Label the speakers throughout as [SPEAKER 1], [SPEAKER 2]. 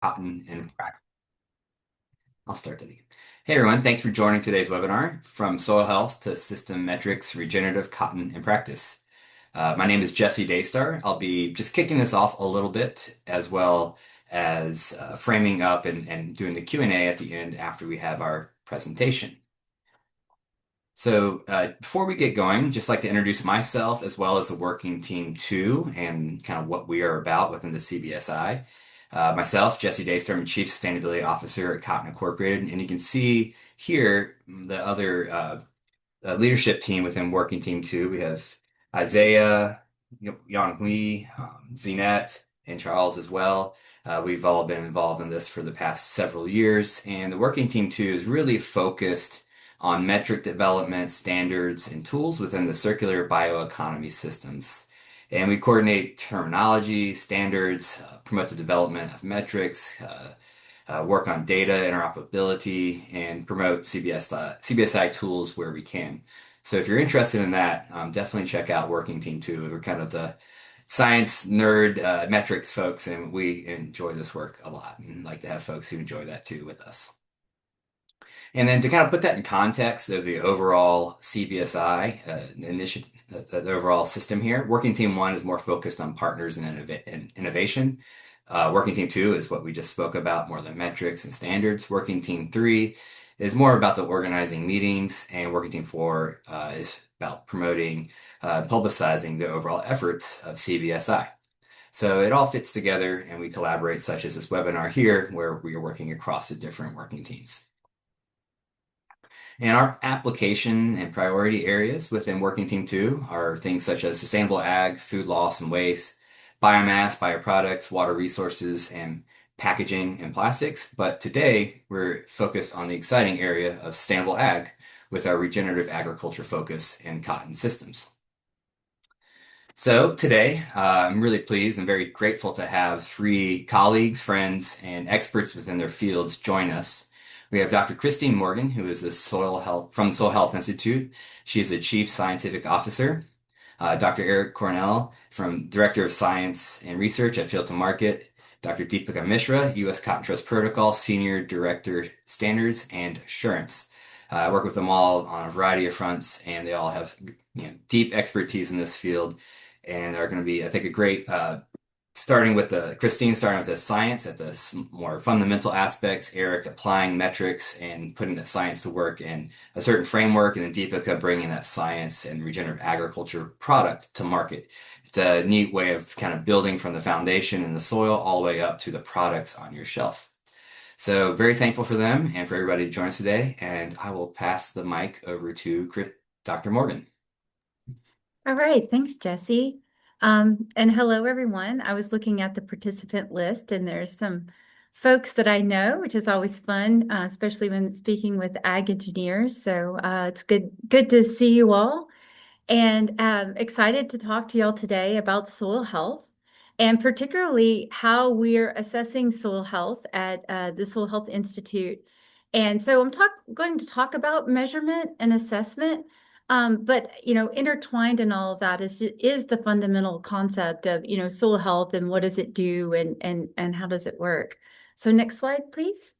[SPEAKER 1] Cotton and Practice. I'll start that again. Hey everyone, thanks for joining today's webinar, From Soil Health to System Metrics, Regenerative Cotton in Practice. My name is Jesse Daystar. I'll be just kicking this off a little bit, as well as framing up and doing the Q&A at the end after we have our presentation. So before we get going, just like to introduce myself as well as the working team too, and kind of what we are about within the CBSI. Myself, Jesse Daystar, I'm Chief Sustainability Officer at Cotton Incorporated, and you can see here the other leadership team within working team two. We have Isaiah, Yang Hui, Zinette, and Charles as well. We've all been involved in this for the past several years, and the working team two is really focused on metric development, standards, and tools within the circular bioeconomy systems. And we coordinate terminology, standards, promote the development of metrics, work on data interoperability, and promote CBSI tools where we can. So if you're interested in that, definitely check out Working Team 2. We're kind of the science nerd metrics folks, and we enjoy this work a lot and like to have folks who enjoy that too with us. And then to kind of put that in context of the overall CBSI initiative, the overall system here, Working Team 1 is more focused on partners and innovation. Working Team 2 is what we just spoke about, more the metrics and standards. Working Team 3 is more about the organizing meetings, and Working Team 4 is about promoting, publicizing the overall efforts of CBSI. So it all fits together, and we collaborate, such as this webinar here, where we are working across the different working teams. And our application and priority areas within Working Team 2 are things such as sustainable ag, food loss and waste, biomass, bioproducts, water resources, and packaging and plastics. But today, we're focused on the exciting area of sustainable ag with our regenerative agriculture focus in cotton systems. So today, I'm really pleased and very grateful to have three colleagues, friends, and experts within their fields join us. We have Dr. Cristine Morgan, who is from the Soil Health Institute. She is a Chief Scientific Officer. Dr. Eric Coronel, Director of Science and Research at Field to Market. Dr. Deepika Mishra, U.S. Cotton Trust Protocol, Senior Director, Standards and Assurance. I work with them all on a variety of fronts, and they all have deep expertise in this field, and are going to be, I think, a great Cristine starting with the science at the more fundamental aspects, Eric applying metrics and putting the science to work in a certain framework, and then Deepika bringing that science and regenerative agriculture product to market. It's a neat way of kind of building from the foundation in the soil all the way up to the products on your shelf. So very thankful for them and for everybody to join us today, and I will pass the mic over to Dr. Morgan.
[SPEAKER 2] All right, thanks, Jesse. And hello, everyone. I was looking at the participant list, and there's some folks that I know, which is always fun, especially when speaking with ag engineers. So it's good to see you all, and excited to talk to y'all today about soil health, and particularly how we're assessing soil health at the Soil Health Institute. And so I'm going to talk about measurement and assessment. But intertwined in all of that is the fundamental concept of soil health, and what does it do, and how does it work. So next slide, please.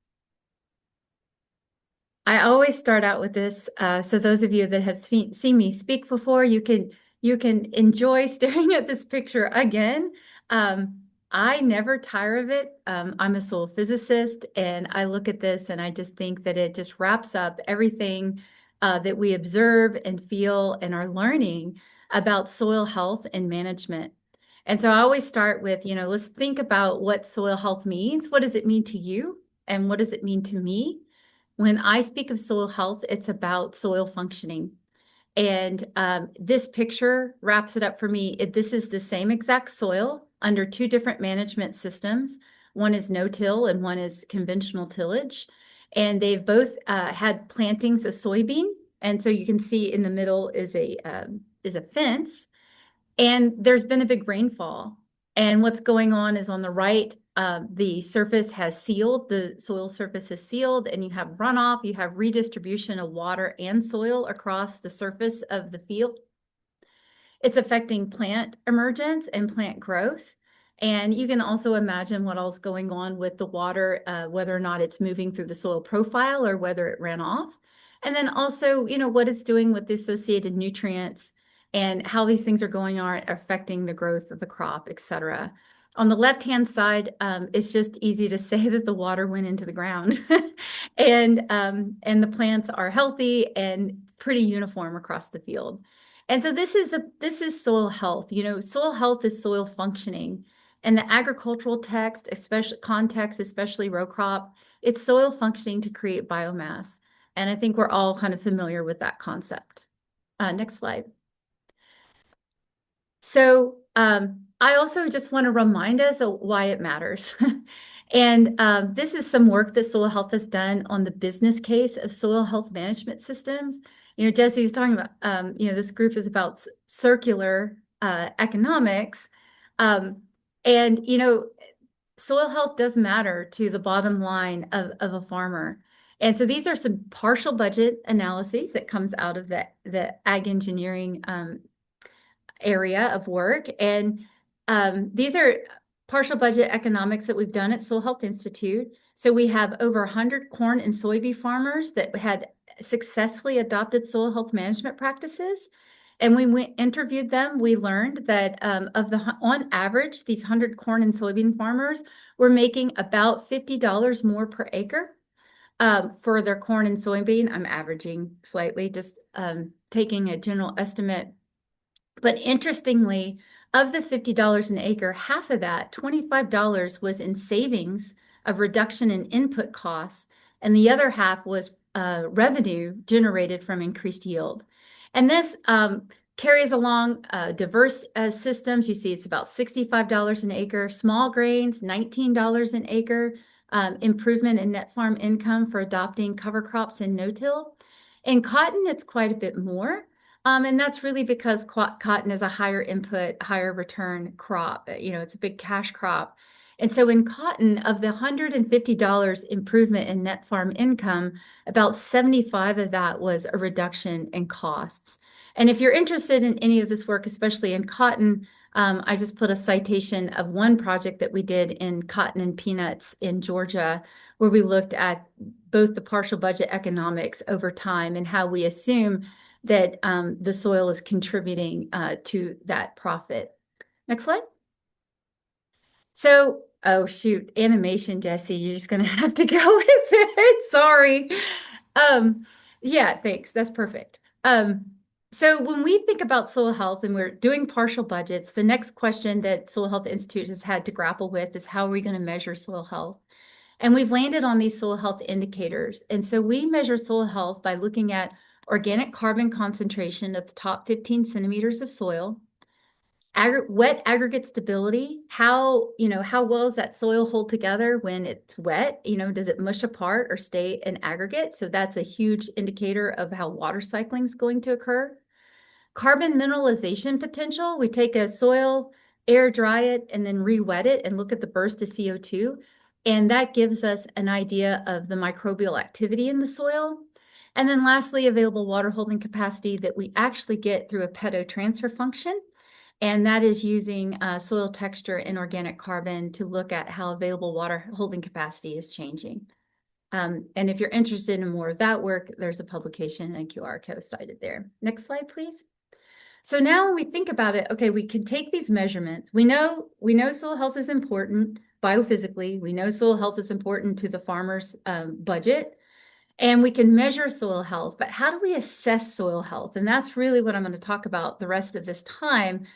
[SPEAKER 2] I always start out with this, so those of you that have seen me speak before, you can enjoy staring at this picture again. I never tire of it. I'm a soil physicist, and I look at this and I just think that it just wraps up everything that we observe and feel and are learning about soil health and management. And so I always start with, let's think about what soil health means. What does it mean to you? And what does it mean to me? When I speak of soil health, it's about soil functioning. And this picture wraps it up for me. This is the same exact soil under two different management systems. One is no-till and one is conventional tillage. And they've both had plantings of soybean. And so you can see in the middle is a fence. And there's been a big rainfall. And what's going on is on the right, the surface has sealed, the soil surface is sealed, and you have runoff, you have redistribution of water and soil across the surface of the field. It's affecting plant emergence and plant growth. And you can also imagine what else going on with the water, whether or not it's moving through the soil profile or whether it ran off. And then also, what it's doing with the associated nutrients and how these things are going are affecting the growth of the crop, et cetera. On the left-hand side, it's just easy to say that the water went into the ground and the plants are healthy and pretty uniform across the field. And so this is soil health. Soil health is soil functioning. And the agricultural context, especially row crop, it's soil functioning to create biomass. And I think we're all kind of familiar with that concept. Next slide. So I also just want to remind us of why it matters. And this is some work that Soil Health has done on the business case of soil health management systems. Jesse was talking about, this group is about circular economics. Um, and, soil health does matter to the bottom line of a farmer. And so these are some partial budget analyses that comes out of the ag engineering area of work. And these are partial budget economics that we've done at Soil Health Institute. So we have over 100 corn and soybean farmers that had successfully adopted soil health management practices. And when we interviewed them, we learned that on average, these 100 corn and soybean farmers were making about $50 more per acre for their corn and soybean. I'm averaging slightly, just taking a general estimate. But interestingly, of the $50 an acre, half of that, $25, was in savings of reduction in input costs, and the other half was revenue generated from increased yield. And this carries along diverse systems. You see it's about $65 an acre, small grains, $19 an acre, improvement in net farm income for adopting cover crops and no-till. In cotton, it's quite a bit more. And that's really because cotton is a higher input, higher return crop. It's a big cash crop. And so in cotton, of the $150 improvement in net farm income, about 75 of that was a reduction in costs. And if you're interested in any of this work, especially in cotton, I just put a citation of one project that we did in cotton and peanuts in Georgia, where we looked at both the partial budget economics over time and how we assume that the soil is contributing to that profit. Next slide. So, oh shoot, animation, Jesse, you're just gonna have to go with it. Sorry. Yeah, thanks. That's perfect. So when we think about soil health and we're doing partial budgets, the next question that Soil Health Institute has had to grapple with is how are we going to measure soil health? And we've landed on these soil health indicators. And so we measure soil health by looking at organic carbon concentration of the top 15 centimeters of soil, wet aggregate stability, how well does that soil hold together when it's wet? Does it mush apart or stay in aggregate? So that's a huge indicator of how water cycling is going to occur. Carbon mineralization potential, we take a soil, air dry it, and then re-wet it and look at the burst of CO2. And that gives us an idea of the microbial activity in the soil. And then lastly, available water holding capacity that we actually get through a pedotransfer function. And that is using soil texture and organic carbon to look at how available water holding capacity is changing. And if you're interested in more of that work, there's a publication and a QR code cited there. Next slide, please. So now when we think about it, okay, we can take these measurements. We know soil health is important biophysically. We know soil health is important to the farmer's budget. And we can measure soil health, but how do we assess soil health? And that's really what I'm going to talk about the rest of this time.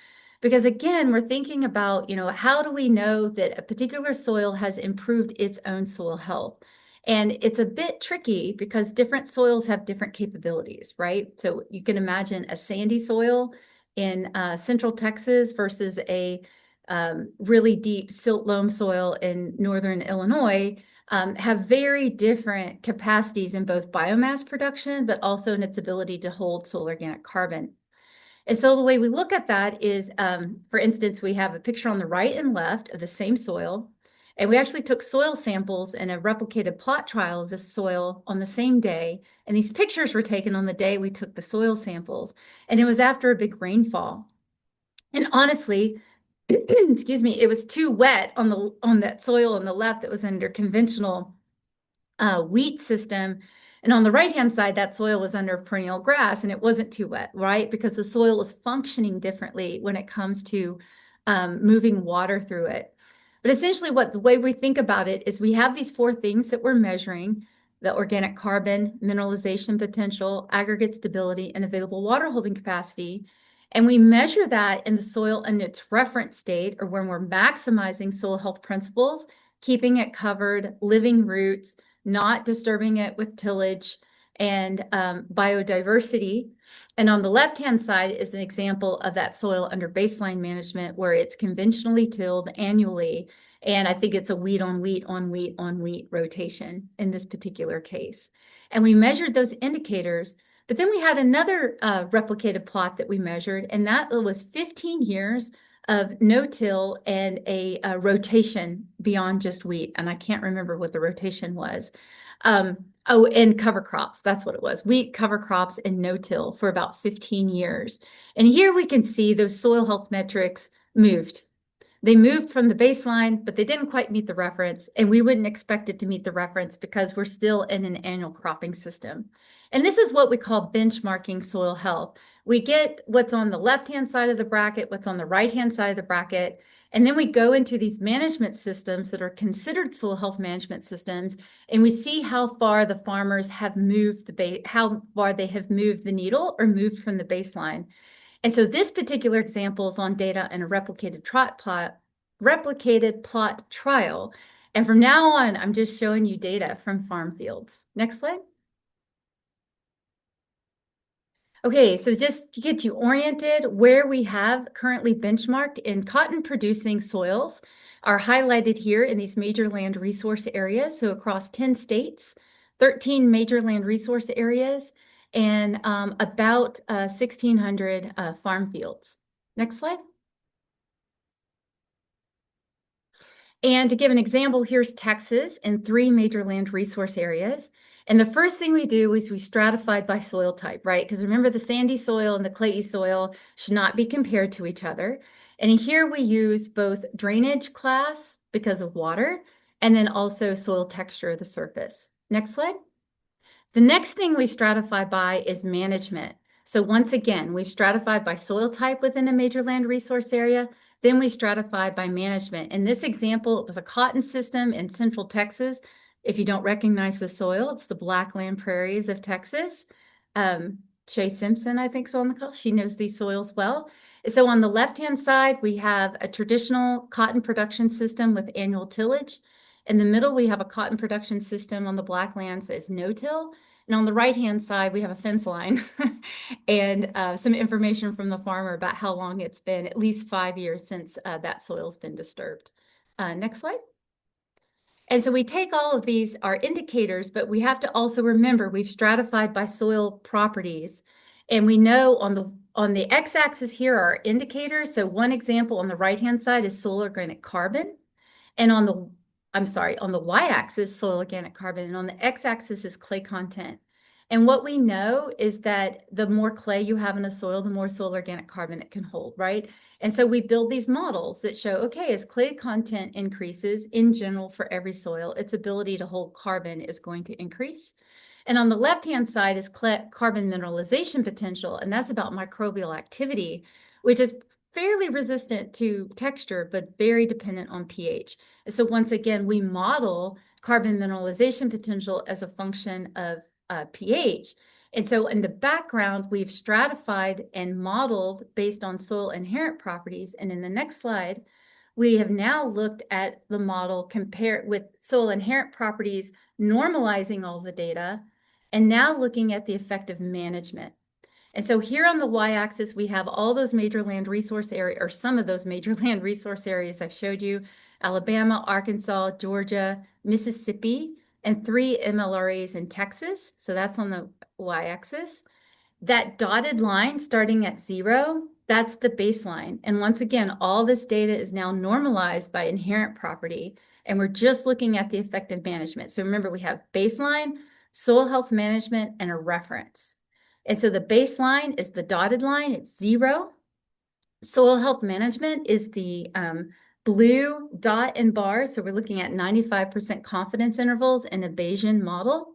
[SPEAKER 2] Because again, we're thinking about, how do we know that a particular soil has improved its own soil health? And it's a bit tricky because different soils have different capabilities, right? So you can imagine a sandy soil in central Texas versus a really deep silt loam soil in northern Illinois have very different capacities in both biomass production, but also in its ability to hold soil organic carbon. And so the way we look at that is, for instance, we have a picture on the right and left of the same soil. And we actually took soil samples in a replicated plot trial of this soil on the same day. And these pictures were taken on the day we took the soil samples. And it was after a big rainfall. And honestly, excuse me, it was too wet on that soil on the left that was under conventional wheat system. And on the right-hand side, that soil was under perennial grass and it wasn't too wet, right? Because the soil was functioning differently when it comes to moving water through it. But essentially, the way we think about it is we have these four things that we're measuring: the organic carbon, mineralization potential, aggregate stability, and available water holding capacity. And we measure that in the soil in its reference state, or when we're maximizing soil health principles, keeping it covered, living roots, not disturbing it with tillage and biodiversity. And on the left-hand side is an example of that soil under baseline management where it's conventionally tilled annually. And I think it's a wheat on wheat on wheat on wheat rotation in this particular case. And we measured those indicators, but then we had another replicated plot that we measured, and that was 15 years of no-till and a rotation beyond just wheat. And I can't remember what the rotation was. Oh, and cover crops. That's what it was. Wheat, cover crops, and no-till for about 15 years. And here we can see those soil health metrics moved. They moved from the baseline, but they didn't quite meet the reference, and we wouldn't expect it to meet the reference because we're still in an annual cropping system. And this is what we call benchmarking soil health. We get what's on the left-hand side of the bracket, what's on the right-hand side of the bracket, and then we go into these management systems that are considered soil health management systems, and we see how far the farmers have moved how far they have moved the needle or moved from the baseline. And so this particular example is on data in a replicated plot trial. And from now on, I'm just showing you data from farm fields. Next slide. Okay, so just to get you oriented, where we have currently benchmarked in cotton producing soils are highlighted here in these major land resource areas. So across 10 states, 13 major land resource areas, and about 1,600 farm fields. Next slide. And to give an example, here's Texas in 3 major land resource areas. And the first thing we do is we stratified by soil type, right? Because remember, the sandy soil and the clayey soil should not be compared to each other. And here we use both drainage class because of water, and then also soil texture of the surface. Next slide. The next thing we stratify by is management. So once again, we stratify by soil type within a major land resource area. Then we stratify by management. In this example, it was a cotton system in central Texas. If you don't recognize the soil, it's the blackland prairies of Texas. Shay Simpson, I think, is on the call. She knows these soils well. So on the left-hand side, we have a traditional cotton production system with annual tillage. In the middle, we have a cotton production system on the blacklands that is no-till. And on the right-hand side, we have a fence line and some information from the farmer about how long it's been, at least 5 years since that soil's been disturbed. Next slide. And so we take all of these, our indicators, but we have to also remember we've stratified by soil properties. And we know on the x-axis here are indicators. So one example on the right-hand side is soil organic carbon. And on the y-axis, soil organic carbon, and on the x-axis is clay content. And what we know is that the more clay you have in a soil, the more soil organic carbon it can hold, right? And so we build these models that show, okay, as clay content increases in general for every soil, its ability to hold carbon is going to increase. And on the left-hand side is carbon mineralization potential, and that's about microbial activity, which is fairly resistant to texture, but very dependent on pH. And so once again, we model carbon mineralization potential as a function of pH. And so in the background, we've stratified and modeled based on soil inherent properties. And in the next slide, we have now looked at the model compared with soil inherent properties, normalizing all the data, and now looking at the effective management. And so here on the y-axis, we have all those major land resource areas, or some of those major land resource areas I've showed you: Alabama, Arkansas, Georgia, Mississippi, and 3 MLRAs in Texas. So that's on the y-axis. That dotted line starting at 0, that's the baseline. And once again, all this data is now normalized by inherent property, and we're just looking at the effective management. So remember, we have baseline, soil health management, and a reference. And so the baseline is the dotted line, it's 0. Soil health management is the blue dot and bars. So we're looking at 95% confidence intervals in a Bayesian model.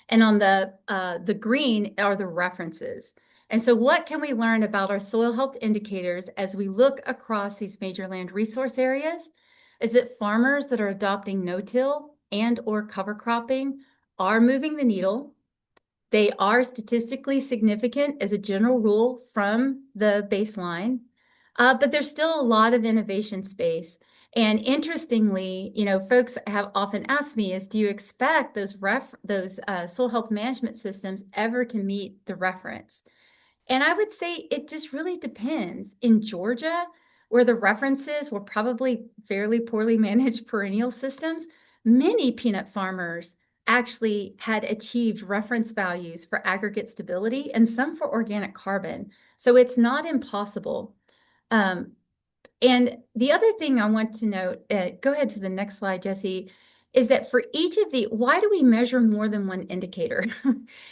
[SPEAKER 2] And on the green are the references. And so what can we learn about our soil health indicators as we look across these major land resource areas is that farmers that are adopting no-till and or cover cropping are moving the needle. They are statistically significant as a general rule from the baseline, but there's still a lot of innovation space. And interestingly, folks have often asked me is, do you expect those soil health management systems ever to meet the reference? And I would say it just really depends. In Georgia, where the references were probably fairly poorly managed perennial systems, many peanut farmers actually had achieved reference values for aggregate stability and some for organic carbon. So it's not impossible. Um, and the other thing I want to note, go ahead to the next slide, Jesse, is that for each of why do we measure more than one indicator?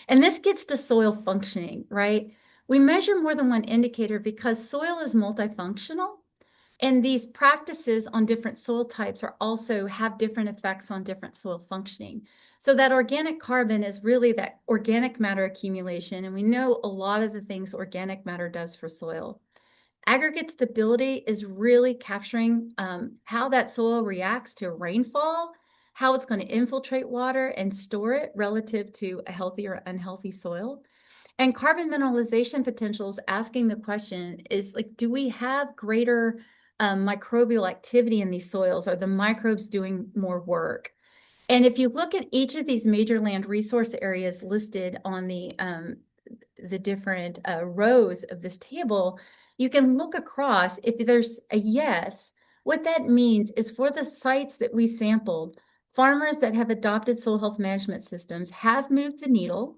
[SPEAKER 2] And this gets to soil functioning, right? We measure more than one indicator because soil is multifunctional, and these practices on different soil types are also have different effects on different soil functioning. So that organic carbon is really that organic matter accumulation, and we know a lot of the things organic matter does for soil. Aggregate stability is really capturing how that soil reacts to rainfall, how it's going to infiltrate water and store it relative to a healthy or unhealthy soil. And carbon mineralization potentials, asking the question is like, do we have greater microbial activity in these soils? Are the microbes doing more work? And if you look at each of these major land resource areas listed on the different rows of this table, you can look across. If there's a yes, what that means is for the sites that we sampled, farmers that have adopted soil health management systems have moved the needle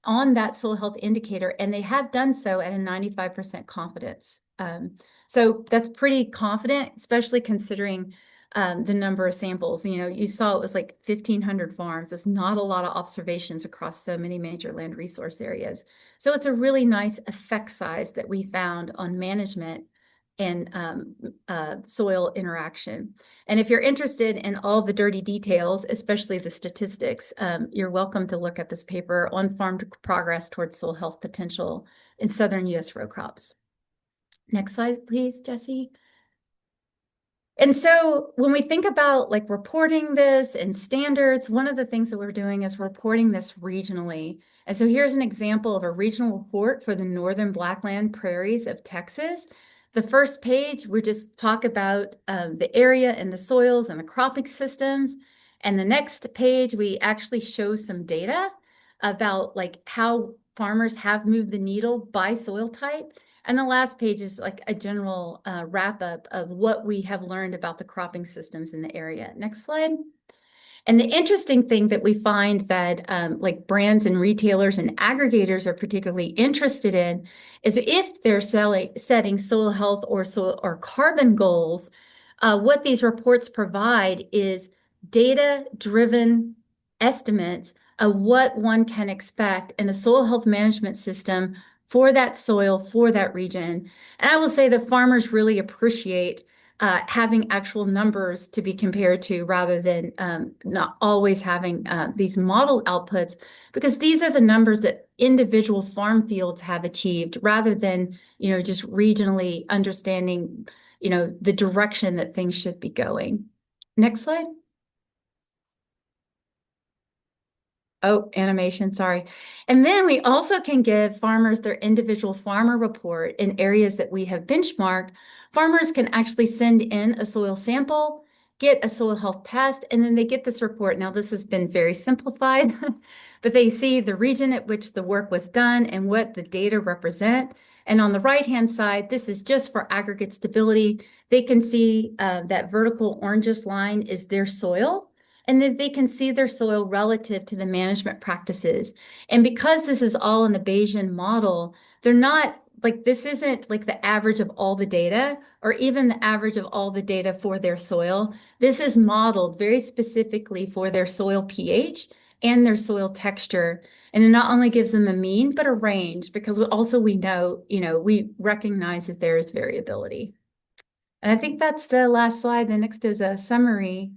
[SPEAKER 2] on that soil health indicator, and they have done so at a 95% confidence. So that's pretty confident, especially considering the number of samples. You saw it was like 1,500 farms. It's not a lot of observations across so many major land resource areas. So it's a really nice effect size that we found on management and soil interaction. And if you're interested in all the dirty details, especially the statistics, you're welcome to look at this paper on farm progress towards soil health potential in southern U.S. row crops. Next slide, please, Jesse. And so when we think about like reporting this and standards, one of the things that we're doing is reporting this regionally. And so here's an example of a regional report for the northern Blackland prairies of Texas. The first page, we just talk about the area and the soils and the cropping systems. And the next page, we actually show some data about like how farmers have moved the needle by soil type. And the last page is like a general wrap up of what we have learned about the cropping systems in the area. Next slide. And the interesting thing that we find that like brands and retailers and aggregators are particularly interested in is if they're setting soil health or soil or carbon goals, what these reports provide is data-driven estimates of what one can expect in a soil health management system for that soil, for that region. And I will say that farmers really appreciate having actual numbers to be compared to rather than not always having these model outputs, because these are the numbers that individual farm fields have achieved rather than, just regionally understanding, the direction that things should be going. Next slide. Oh, animation, sorry. And then we also can give farmers their individual farmer report in areas that we have benchmarked. Farmers can actually send in a soil sample, get a soil health test, and then they get this report. Now, this has been very simplified, but they see the region at which the work was done and what the data represent. And on the right-hand side, this is just for aggregate stability. They can see that vertical orangish line is their soil, and that they can see their soil relative to the management practices. And because this is all in a Bayesian model, they're not like, this isn't like the average of all the data or even the average of all the data for their soil. This is modeled very specifically for their soil pH and their soil texture. And it not only gives them a mean, but a range, because also we know, we recognize that there is variability. And I think that's the last slide. The next is a summary,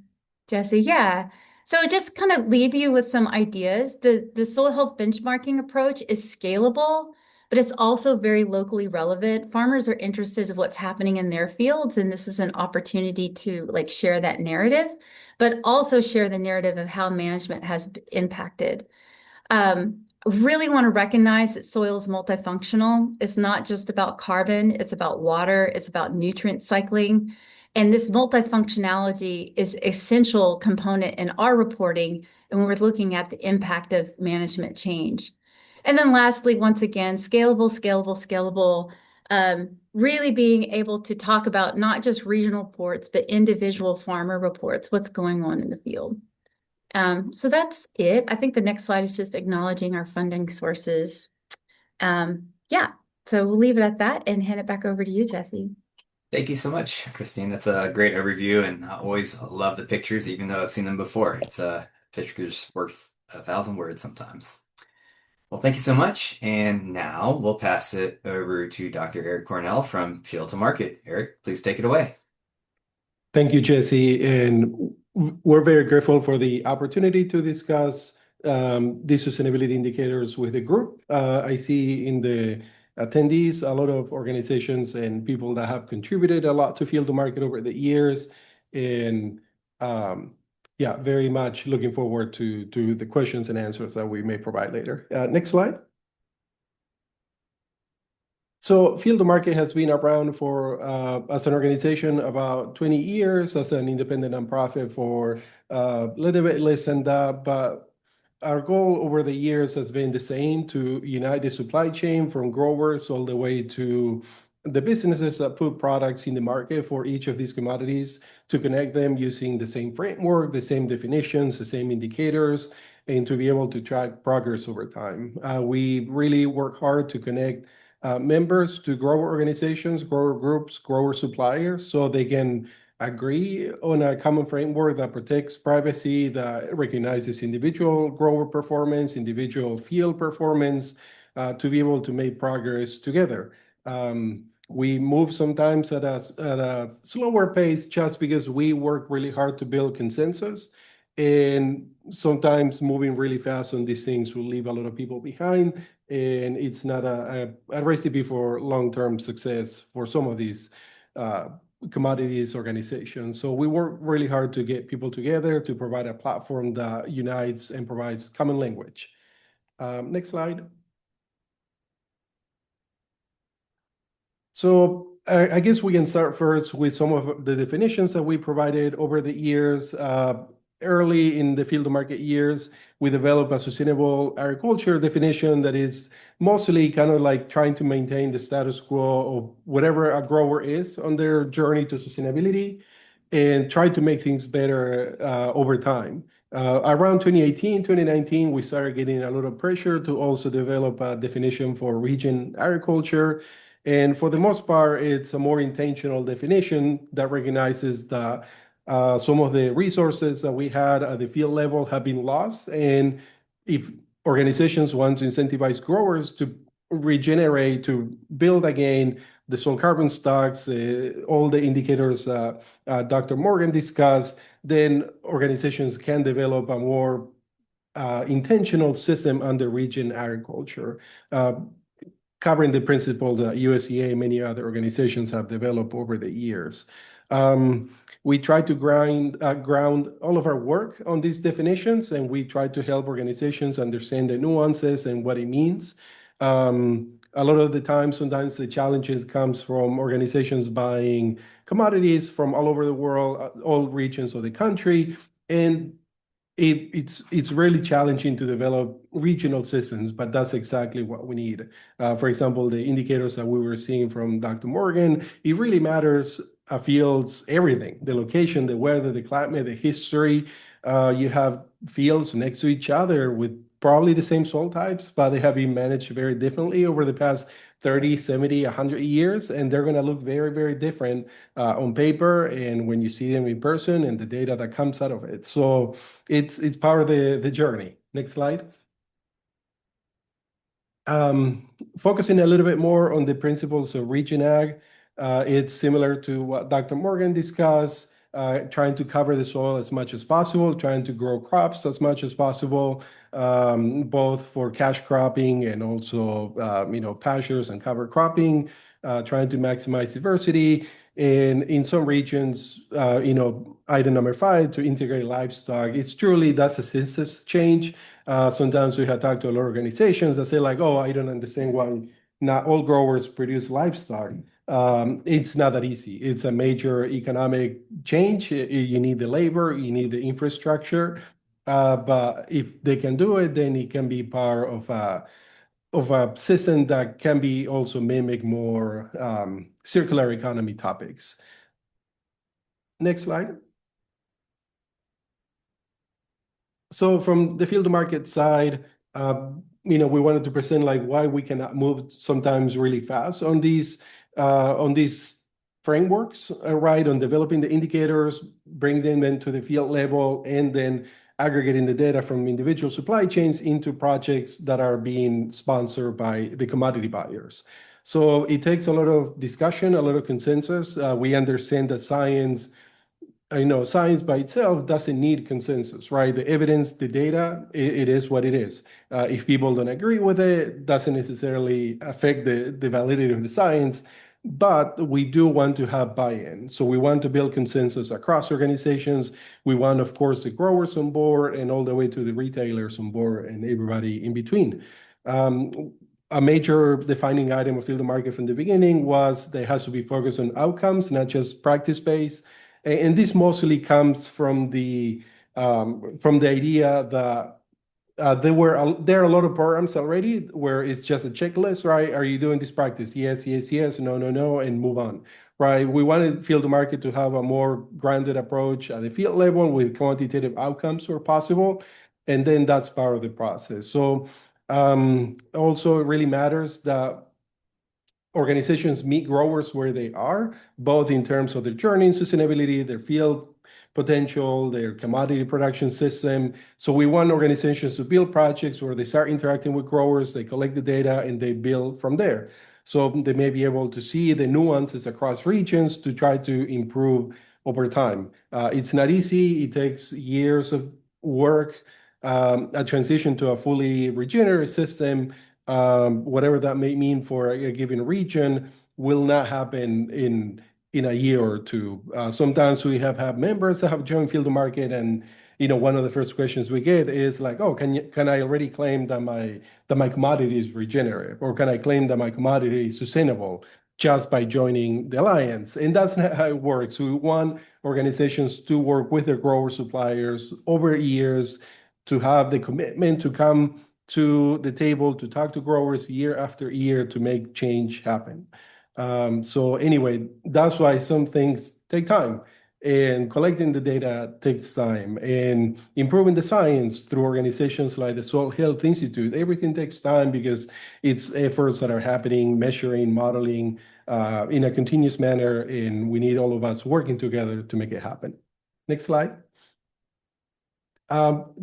[SPEAKER 2] Jesse. Yeah. So just kind of leave you with some ideas. The soil health benchmarking approach is scalable, but it's also very locally relevant. Farmers are interested in what's happening in their fields, and this is an opportunity to like share that narrative, but also share the narrative of how management has impacted. Really want to recognize that soil is multifunctional. It's not just about carbon, it's about water, it's about nutrient cycling. And this multifunctionality is essential component in our reporting and when we're looking at the impact of management change. And then lastly, once again, scalable, scalable, scalable. Really being able to talk about not just regional reports, but individual farmer reports, what's going on in the field. So that's it. I think the next slide is just acknowledging our funding sources. Yeah, so we'll leave it at that and hand it back over to you, Jesse.
[SPEAKER 1] Thank you so much, Christine. That's a great overview, and I always love the pictures, even though I've seen them before. It's pictures worth 1,000 words sometimes. Well, thank you so much. And now we'll pass it over to Dr. Eric Cornell from Field to Market. Eric, please take it away.
[SPEAKER 3] Thank you, Jesse. And we're very grateful for the opportunity to discuss these sustainability indicators with the group. I see in the attendees a lot of organizations and people that have contributed a lot to Field to Market over the years. And yeah, very much looking forward to the questions and answers that we may provide later. Next slide. So Field to Market has been around for, as an organization, about 20 years, as an independent nonprofit for a little bit less than that. But our goal over the years has been the same, to unite the supply chain from growers all the way to the businesses that put products in the market for each of these commodities, to connect them using the same framework, the same definitions, the same indicators, and to be able to track progress over time. We really work hard to connect members to grower organizations, grower groups, grower suppliers, so they can agree on a common framework that protects privacy, that recognizes individual grower performance, individual field performance, to be able to make progress together. We move sometimes at a slower pace just because we work really hard to build consensus. And sometimes moving really fast on these things will leave a lot of people behind, and it's not a recipe for long-term success for some of these commodities organizations. So we work really hard to get people together, to provide a platform that unites and provides common language. Next slide. So I guess we can start first with some of the definitions that we provided over the years. Early in the Field to Market years, we developed a sustainable agriculture definition that is mostly kind of like trying to maintain the status quo of whatever a grower is on their journey to sustainability, and try to make things better over time. Around 2018, 2019, we started getting a lot of pressure to also develop a definition for region agriculture. And for the most part, it's a more intentional definition that recognizes that some of the resources that we had at the field level have been lost. And if organizations want to incentivize growers to regenerate, to build again the soil carbon stocks, all the indicators Dr. Morgan discussed, then organizations can develop a more intentional system under region agriculture, covering the principle that USDA and many other organizations have developed over the years. We try to ground all of our work on these definitions, and we try to help organizations understand the nuances and what it means. A lot of the time, sometimes the challenges comes from organizations buying commodities from all over the world, all regions of the country, and it's really challenging to develop regional systems, but that's exactly what we need. For example, the indicators that we were seeing from Dr. Morgan, it really matters a field's everything, the location, the weather, the climate, the history. You have fields next to each other with probably the same soil types, but they have been managed very differently over the past 30, 70, 100 years, and they're going to look very, very different on paper and when you see them in person and the data that comes out of it. So it's part of the journey. Next slide. Focusing a little bit more on the principles of Regen Ag, it's similar to what Dr. Morgan discussed, trying to cover the soil as much as possible, trying to grow crops as much as possible, both for cash cropping and also, pastures and cover cropping, trying to maximize diversity. And in some regions, item number 5, to integrate livestock. It's truly, that's a systems change. Sometimes we have talked to a lot of organizations that say like, oh, I don't understand why not all growers produce livestock. It's not that easy. It's a major economic change. You need the labor, you need the infrastructure. But if they can do it, then it can be part of a system that can be also mimic more circular economy topics. Next slide. So from the field to market side, we wanted to present like why we cannot move sometimes really fast on these frameworks, right? On developing the indicators, bring them into the field level, and then aggregating the data from individual supply chains into projects that are being sponsored by the commodity buyers. So it takes a lot of discussion, a lot of consensus. We understand that science by itself doesn't need consensus, right? The evidence, the data, it is what it is. If people don't agree with it, doesn't necessarily affect the validity of the science, but we do want to have buy-in. So we want to build consensus across organizations. We want, of course, the growers on board and all the way to the retailers on board and everybody in between. A major defining item of field to market from the beginning was there has to be focused on outcomes, not just practice-based. And this mostly comes from the idea that there are a lot of programs already where it's just a checklist, right? Are you doing this practice? Yes, yes, yes, no, no, no, and move on, right? We wanted field to market to have a more grounded approach at the field level with quantitative outcomes where possible, and then that's part of the process. So also it really matters that organizations meet growers where they are, both in terms of their journey in sustainability, their field potential, their commodity production system. So we want organizations to build projects where they start interacting with growers, they collect the data, and they build from there. So they may be able to see the nuances across regions to try to improve over time. It's not easy. It takes years of work. A transition to a fully regenerative system, whatever that may mean for a given region, will not happen in a year or two. Sometimes we have had members that have joined field to market, and one of the first questions we get is like, "Oh, can I already claim that my commodity is regenerative, or can I claim that my commodity is sustainable just by joining the alliance?" And that's not how it works. We want organizations to work with their grower suppliers over years, to have the commitment to come to the table to talk to growers year after year to make change happen. So anyway, that's why some things take time, and collecting the data takes time, and improving the science through organizations like the Soil Health Institute. Everything takes time because it's efforts that are happening, measuring, modeling in a continuous manner, and we need all of us working together to make it happen. Next slide.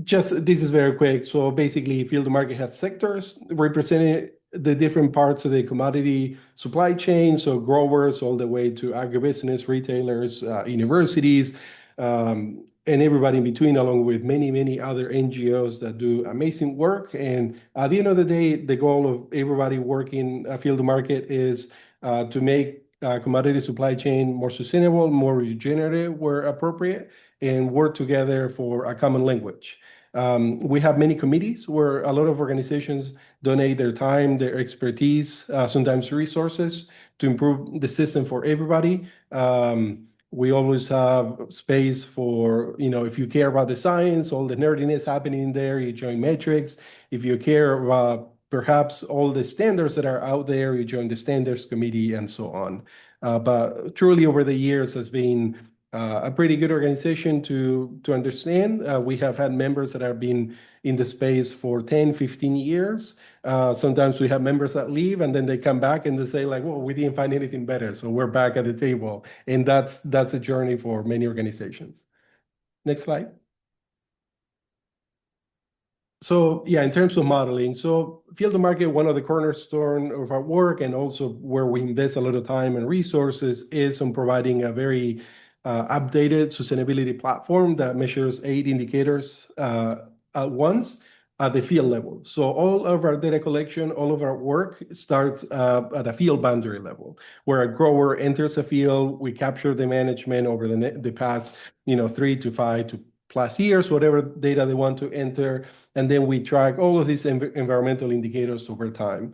[SPEAKER 3] Just this is very quick. So basically, field to market has sectors representing the different parts of the commodity supply chain. So growers all the way to agribusiness, retailers, universities, and everybody in between, along with many, many other NGOs that do amazing work. And at the end of the day, the goal of everybody working field to market is to make commodity supply chain more sustainable, more regenerative where appropriate, and work together for a common language. We have many committees where a lot of organizations donate their time, their expertise, sometimes resources to improve the system for everybody. We always have space for, if you care about the science, all the nerdiness happening there, you join metrics. If you care about perhaps all the standards that are out there, you join the standards committee and so on. But truly over the years has been a pretty good organization to understand. We have had members that have been in the space for 10, 15 years. Sometimes we have members that leave and then they come back and they say like, well, we didn't find anything better. So we're back at the table. And that's a journey for many organizations. Next slide. So yeah, in terms of modeling, so field to market, one of the cornerstone of our work and also where we invest a lot of time and resources is on providing a very updated sustainability platform that measures 8 indicators at once at the field level. So all of our data collection, all of our work starts at a field boundary level, where a grower enters a field, we capture the management over the past, 3 to 5 to plus years, whatever data they want to enter, and then we track all of these environmental indicators over time.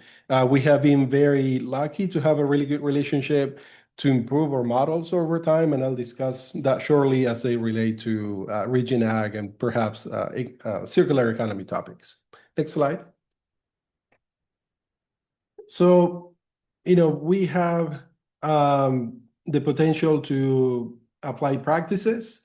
[SPEAKER 3] We have been very lucky to have a really good relationship to improve our models over time, and I'll discuss that shortly as they relate to Regen Ag and perhaps circular economy topics. Next slide. So, we have the potential to apply practices.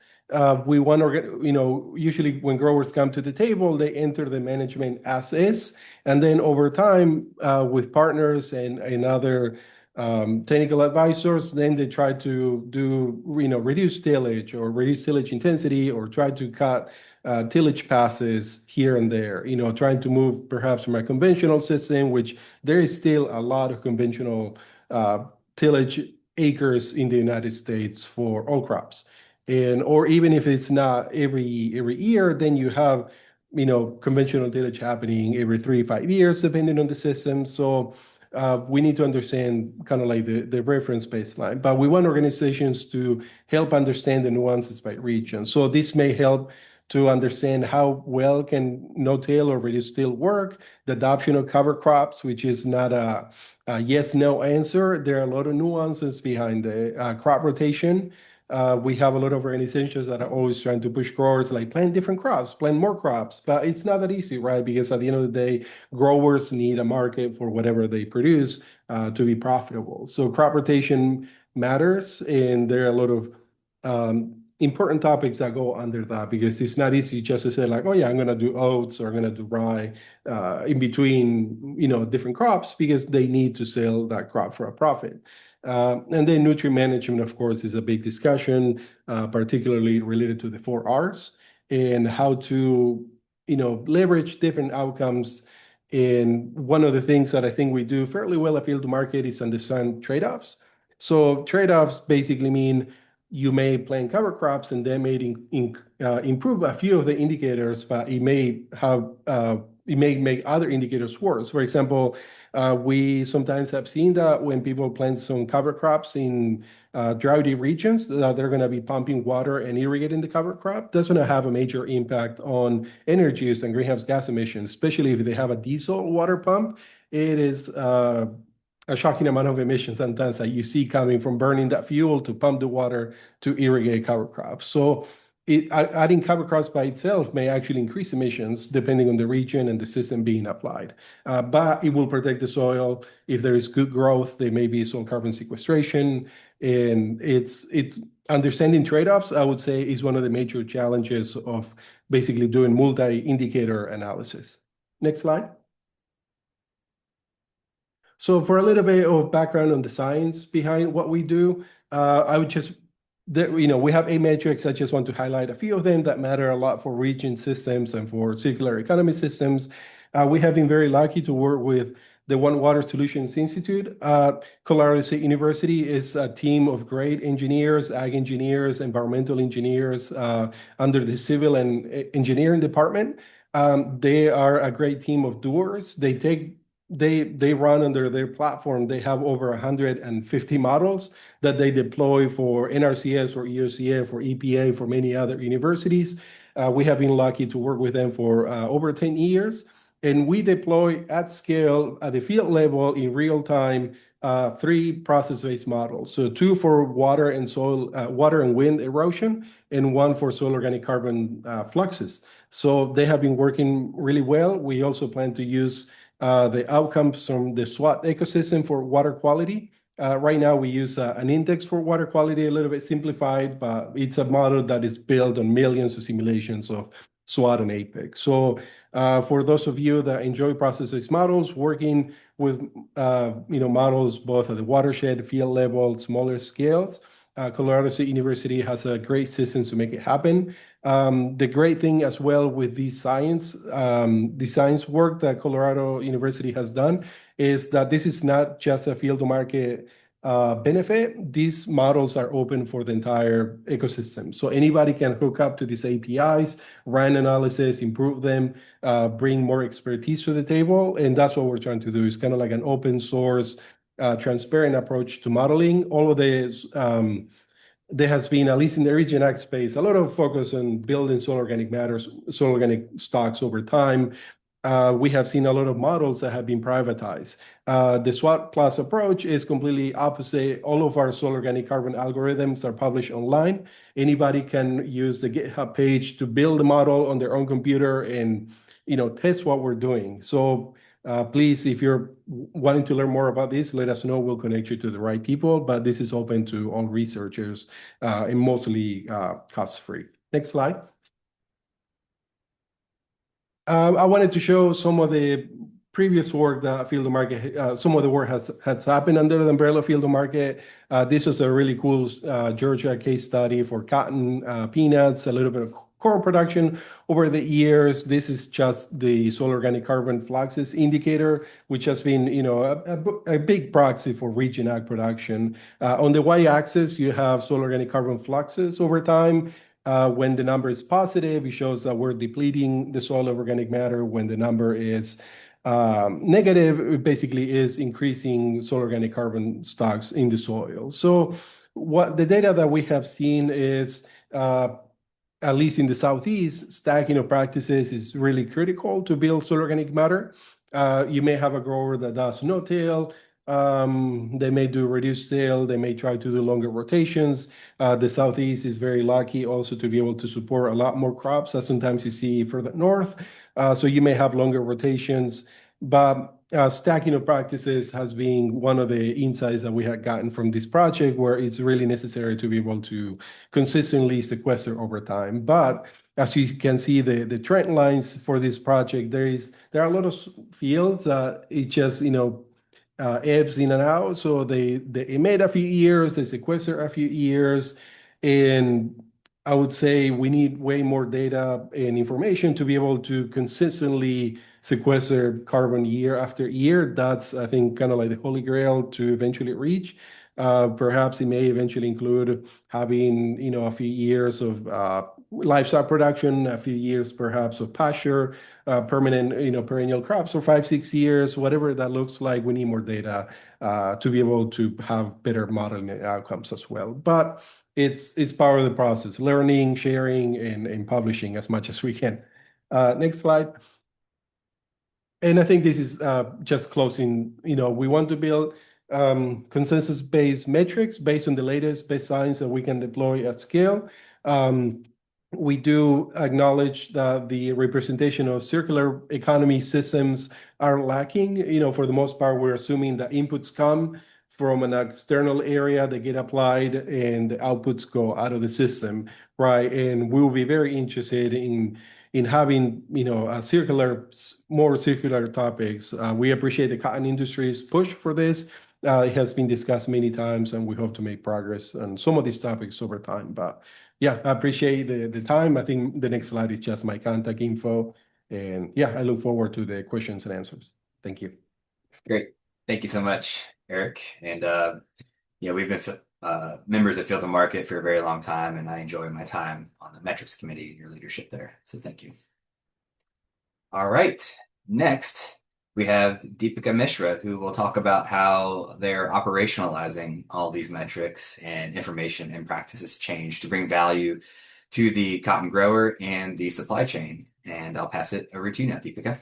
[SPEAKER 3] We want to, usually when growers come to the table, they enter the management as is. And then over time, with partners and other technical advisors, then they try to do, reduce tillage or reduce tillage intensity or try to cut tillage passes here and there, trying to move perhaps from a conventional system, which there is still a lot of conventional tillage acres in the United States for all crops. Or even if it's not every year, then you have, conventional tillage happening every 3 to 5 years, depending on the system. So we need to understand kind of like the reference baseline, but we want organizations to help understand the nuances by region. So this may help to understand how well can no-till or reduced-till work, the adoption of cover crops, which is not a yes-no answer. There are a lot of nuances behind the crop rotation. We have a lot of organizations that are always trying to push growers like plant different crops, plant more crops, but it's not that easy, right? Because at the end of the day, growers need a market for whatever they produce to be profitable. So crop rotation matters, and there are a lot of important topics that go under that because it's not easy just to say like, oh yeah, I'm going to do oats or I'm going to do rye in between, different crops because they need to sell that crop for a profit. And then nutrient management, of course, is a big discussion, particularly related to the 4 Rs and how to, leverage different outcomes. And one of the things that I think we do fairly well at field to market is understand trade-offs. So trade-offs basically mean you may plant cover crops and then may improve a few of the indicators, but it may make other indicators worse. For example, we sometimes have seen that when people plant some cover crops in droughty regions, that they're going to be pumping water and irrigating the cover crop. That's going to have a major impact on energy use and greenhouse gas emissions, especially if they have a diesel water pump. It is a shocking amount of emissions sometimes that you see coming from burning that fuel to pump the water to irrigate cover crops. So adding cover crops by itself may actually increase emissions depending on the region and the system being applied. But it will protect the soil. If there is good growth, there may be soil carbon sequestration. And it's understanding trade-offs, I would say, is one of the major challenges of basically doing multi-indicator analysis. Next slide. So for a little bit of background on the science behind what we do, I would just, we have 8 metrics. I just want to highlight a few of them that matter a lot for region systems and for circular economy systems. We have been very lucky to work with the One Water Solutions Institute. Colorado State University is a team of great engineers, ag engineers, environmental engineers under the civil and engineering department. They are a great team of doers. They run under their platform. They have over 150 models that they deploy for NRCS, for EOCF, for EPA, for many other universities. We have been lucky to work with them for over 10 years. And we deploy at scale at the field level in real time 3 process-based models. So 2 for water and soil, water and wind erosion, and 1 for soil organic carbon fluxes. So they have been working really well. We also plan to use the outcomes from the SWOT ecosystem for water quality. Right now, we use an index for water quality, a little bit simplified, but it's a model that is built on millions of simulations of SWOT and APEX. So for those of you that enjoy process-based models, working with models both at the watershed, field level, smaller scales, Colorado State University has a great system to make it happen. The great thing as well with the science work that Colorado University has done is that this is not just a field to market benefit. These models are open for the entire ecosystem. So anybody can hook up to these APIs, run analysis, improve them, bring more expertise to the table. And that's what we're trying to do. It's kind of like an open source, transparent approach to modeling. All of this, there has been, at least in the Regenerative space, a lot of focus on building soil organic matters, soil organic stocks over time. We have seen a lot of models that have been privatized. The SWOT plus approach is completely opposite. All of our soil organic carbon algorithms are published online. Anybody can use the GitHub page to build a model on their own computer and test what we're doing. So please, if you're wanting to learn more about this, let us know. We'll connect you to the right people. But this is open to all researchers and mostly cost-free. Next slide. I wanted to show some of the previous work that Field of Market, some of the work has happened under the umbrella of Field of Market. This was a really cool Georgia case study for cotton, peanuts, a little bit of corn production over the years. This is just the soil organic carbon fluxes indicator, which has been, a big proxy for region ag production. On the y-axis, you have soil organic carbon fluxes over time. When the number is positive, it shows that we're depleting the soil of organic matter. When the number is negative, it basically is increasing soil organic carbon stocks in the soil. So what the data that we have seen is, at least in the Southeast, stacking of practices is really critical to build soil organic matter. You may have a grower that does no-till. They may do reduced till. They may try to do longer rotations. The Southeast is very lucky also to be able to support a lot more crops, as sometimes you see further north. So you may have longer rotations. But stacking of practices has been one of the insights that we had gotten from this project, where it's really necessary to be able to consistently sequester over time. But as you can see, the trend lines for this project, there are a lot of fields. It just, ebbs in and out. So they emit a few years, they sequester a few years. And I would say we need way more data and information to be able to consistently sequester carbon year after year. That's, I think, kind of like the holy grail to eventually reach. Perhaps it may eventually include having, a few years of livestock production, a few years perhaps of pasture, permanent, perennial crops for 5-6 years, whatever that looks like. We need more data to be able to have better modeling outcomes as well. But it's part of the process, learning, sharing, and publishing as much as we can. Next slide. And I think this is just closing. We want to build consensus-based metrics based on the latest best science that we can deploy at scale. We do acknowledge that the representation of circular economy systems are lacking. For the most part, we're assuming that inputs come from an external area, they get applied, and the outputs go out of the system, right? And we'll be very interested in having, more circular topics. We appreciate the cotton industry's push for this. It has been discussed many times, and we hope to make progress on some of these topics over time. But yeah, I appreciate the time. I think the next slide is just my contact info. And yeah, I look forward to the questions and answers. Thank you.
[SPEAKER 1] Great. Thank you so much, Eric. And we've been members of Field to Market for a very long time, and I enjoy my time on the metrics committee and your leadership there. So thank you. All right. Next, we have Deepika Mishra, who will talk about how they're operationalizing all these metrics and information and practices change to bring value to the cotton grower and the supply chain. And I'll pass it over to you now, Deepika.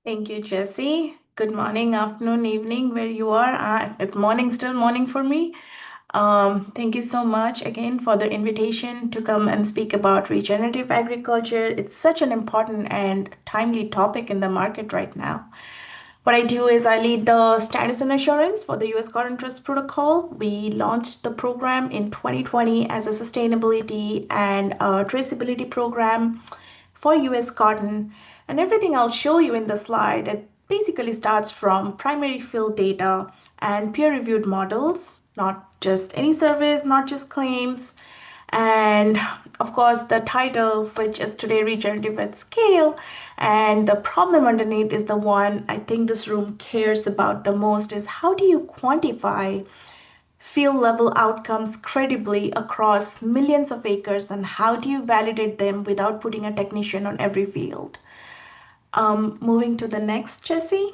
[SPEAKER 4] Thank you, Jesse. Good morning, afternoon, evening, where you are. It's morning, still morning for me. Thank you so much again for the invitation to come and speak about regenerative agriculture. It's such an important and timely topic in the market right now. What I do is I lead the status and assurance for the U.S. Cotton Trust Protocol. We launched the program in 2020 as a sustainability and traceability program for U.S. cotton. And everything I'll show you in the slide, it basically starts from primary field data and peer-reviewed models. not just any service, not just claims. And of course, the title, which is today Regenerative at Scale, and the problem underneath is the one I think this room cares about the most is how do you quantify field level outcomes credibly across millions of acres, and how do you validate them without putting a technician on every field? Moving to the next, Jesse.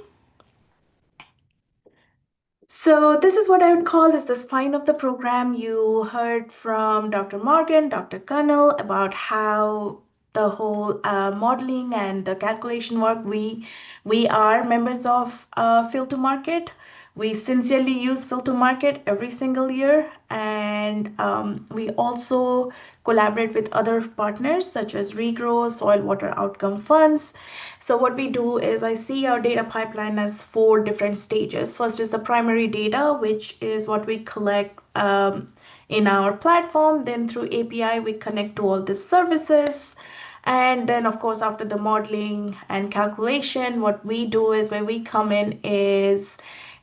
[SPEAKER 4] So this is what I would call is the spine of the program. You heard from Dr. Morgan, Dr. Colonel about how the whole modeling and the calculation work. We are members of Field to Market. We sincerely use Field to Market every single year, and we also collaborate with other partners such as Regrow, Soil Water Outcome Funds. So what we do is I see our data pipeline as 4 different stages. First is the primary data, which is what we collect in our platform. Then through API, we connect to all the services. And then, of course, after the modeling and calculation, what we do is where we come in is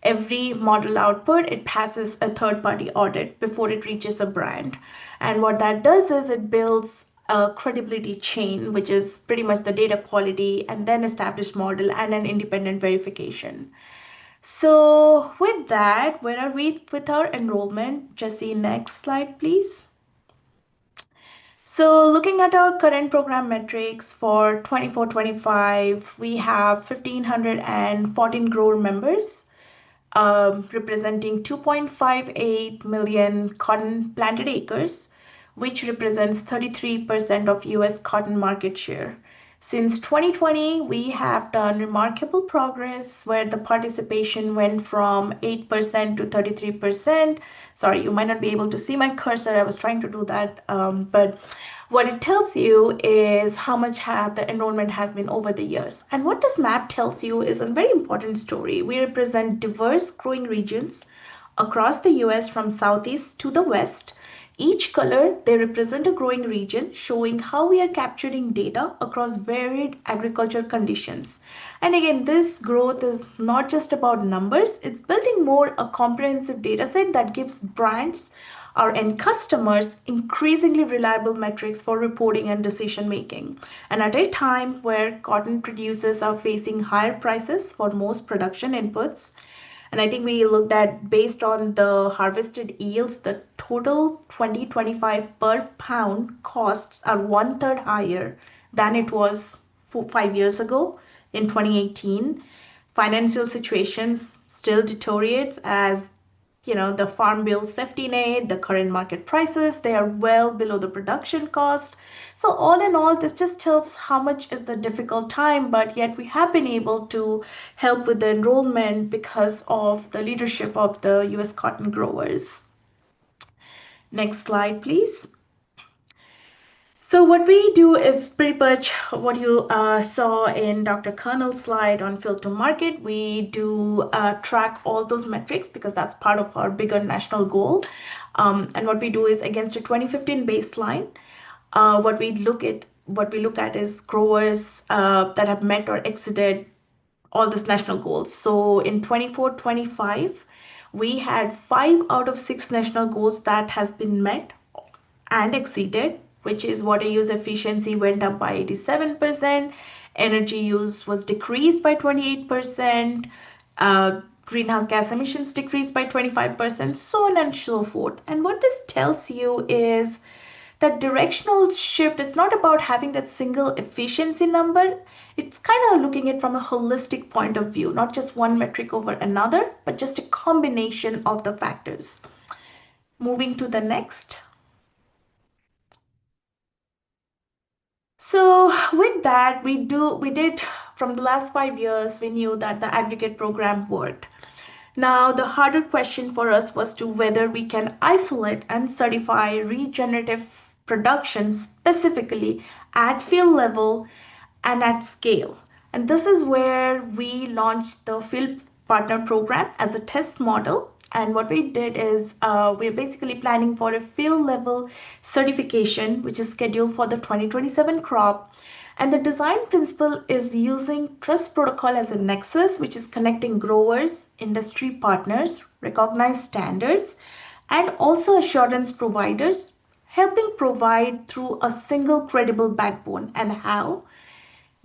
[SPEAKER 4] every model output, it passes a third-party audit before it reaches a brand. And what that does is it builds a credibility chain, which is pretty much the data quality and then established model and an independent verification. So with that, where are we with our enrollment? Jesse, next slide, please. So looking at our current program metrics for 24-25, we have 1,514 grower members, representing 2.58 million cotton planted acres, which represents 33% of US cotton market share. Since 2020, we have done remarkable progress where the participation went from 8% to 33%. Sorry, you might not be able to see my cursor. I was trying to do that, but what it tells you is how much the enrollment has been over the years. And what this map tells you is a very important story. We represent diverse growing regions across the US from southeast to the west. Each color, they represent a growing region, showing how we are capturing data across varied agriculture conditions. And again, this growth is not just about numbers, it's building more a comprehensive data set that gives brands, our end customers, increasingly reliable metrics for reporting and decision making. And at a time where cotton producers are facing higher prices for most production inputs, and I think we looked at based on the harvested yields, the total 2025 per pound costs are 1/3 higher than it was 5 years ago in 2018. Financial situations still deteriorates as the farm bill safety net, the current market prices, they are well below the production cost. So all in all, this just tells how much is the difficult time, but yet we have been able to help with the enrollment because of the leadership of the US cotton growers. Next slide, please. So what we do is pretty much what you saw in Dr. Colonel's slide on Field to Market. We do track all those metrics because that's part of our bigger national goal. And what we do is against a 2015 baseline, what we look at is growers that have met or exceeded all these national goals. So in 24-25, we had 5 out of 6 national goals that has been met and exceeded, which is water use efficiency went up by 87%, energy use was decreased by 28%, greenhouse gas emissions decreased by 25%, so on and so forth. And what this tells you is that directional shift, it's not about having that single efficiency number. It's kind of looking at it from a holistic point of view, not just one metric over another, but just a combination of the factors. Moving to the next. So with that, we did from the last 5 years, we knew that the aggregate program worked. Now, the harder question for us was to whether we can isolate and certify regenerative production specifically at field level and at scale. And this is where we launched the Field Partner Program as a test model. And what we did is we're basically planning for a field level certification, which is scheduled for the 2027 crop. And the design principle is using trust protocol as a nexus, which is connecting growers, industry partners, recognized standards, and also assurance providers, helping provide through a single credible backbone. And how?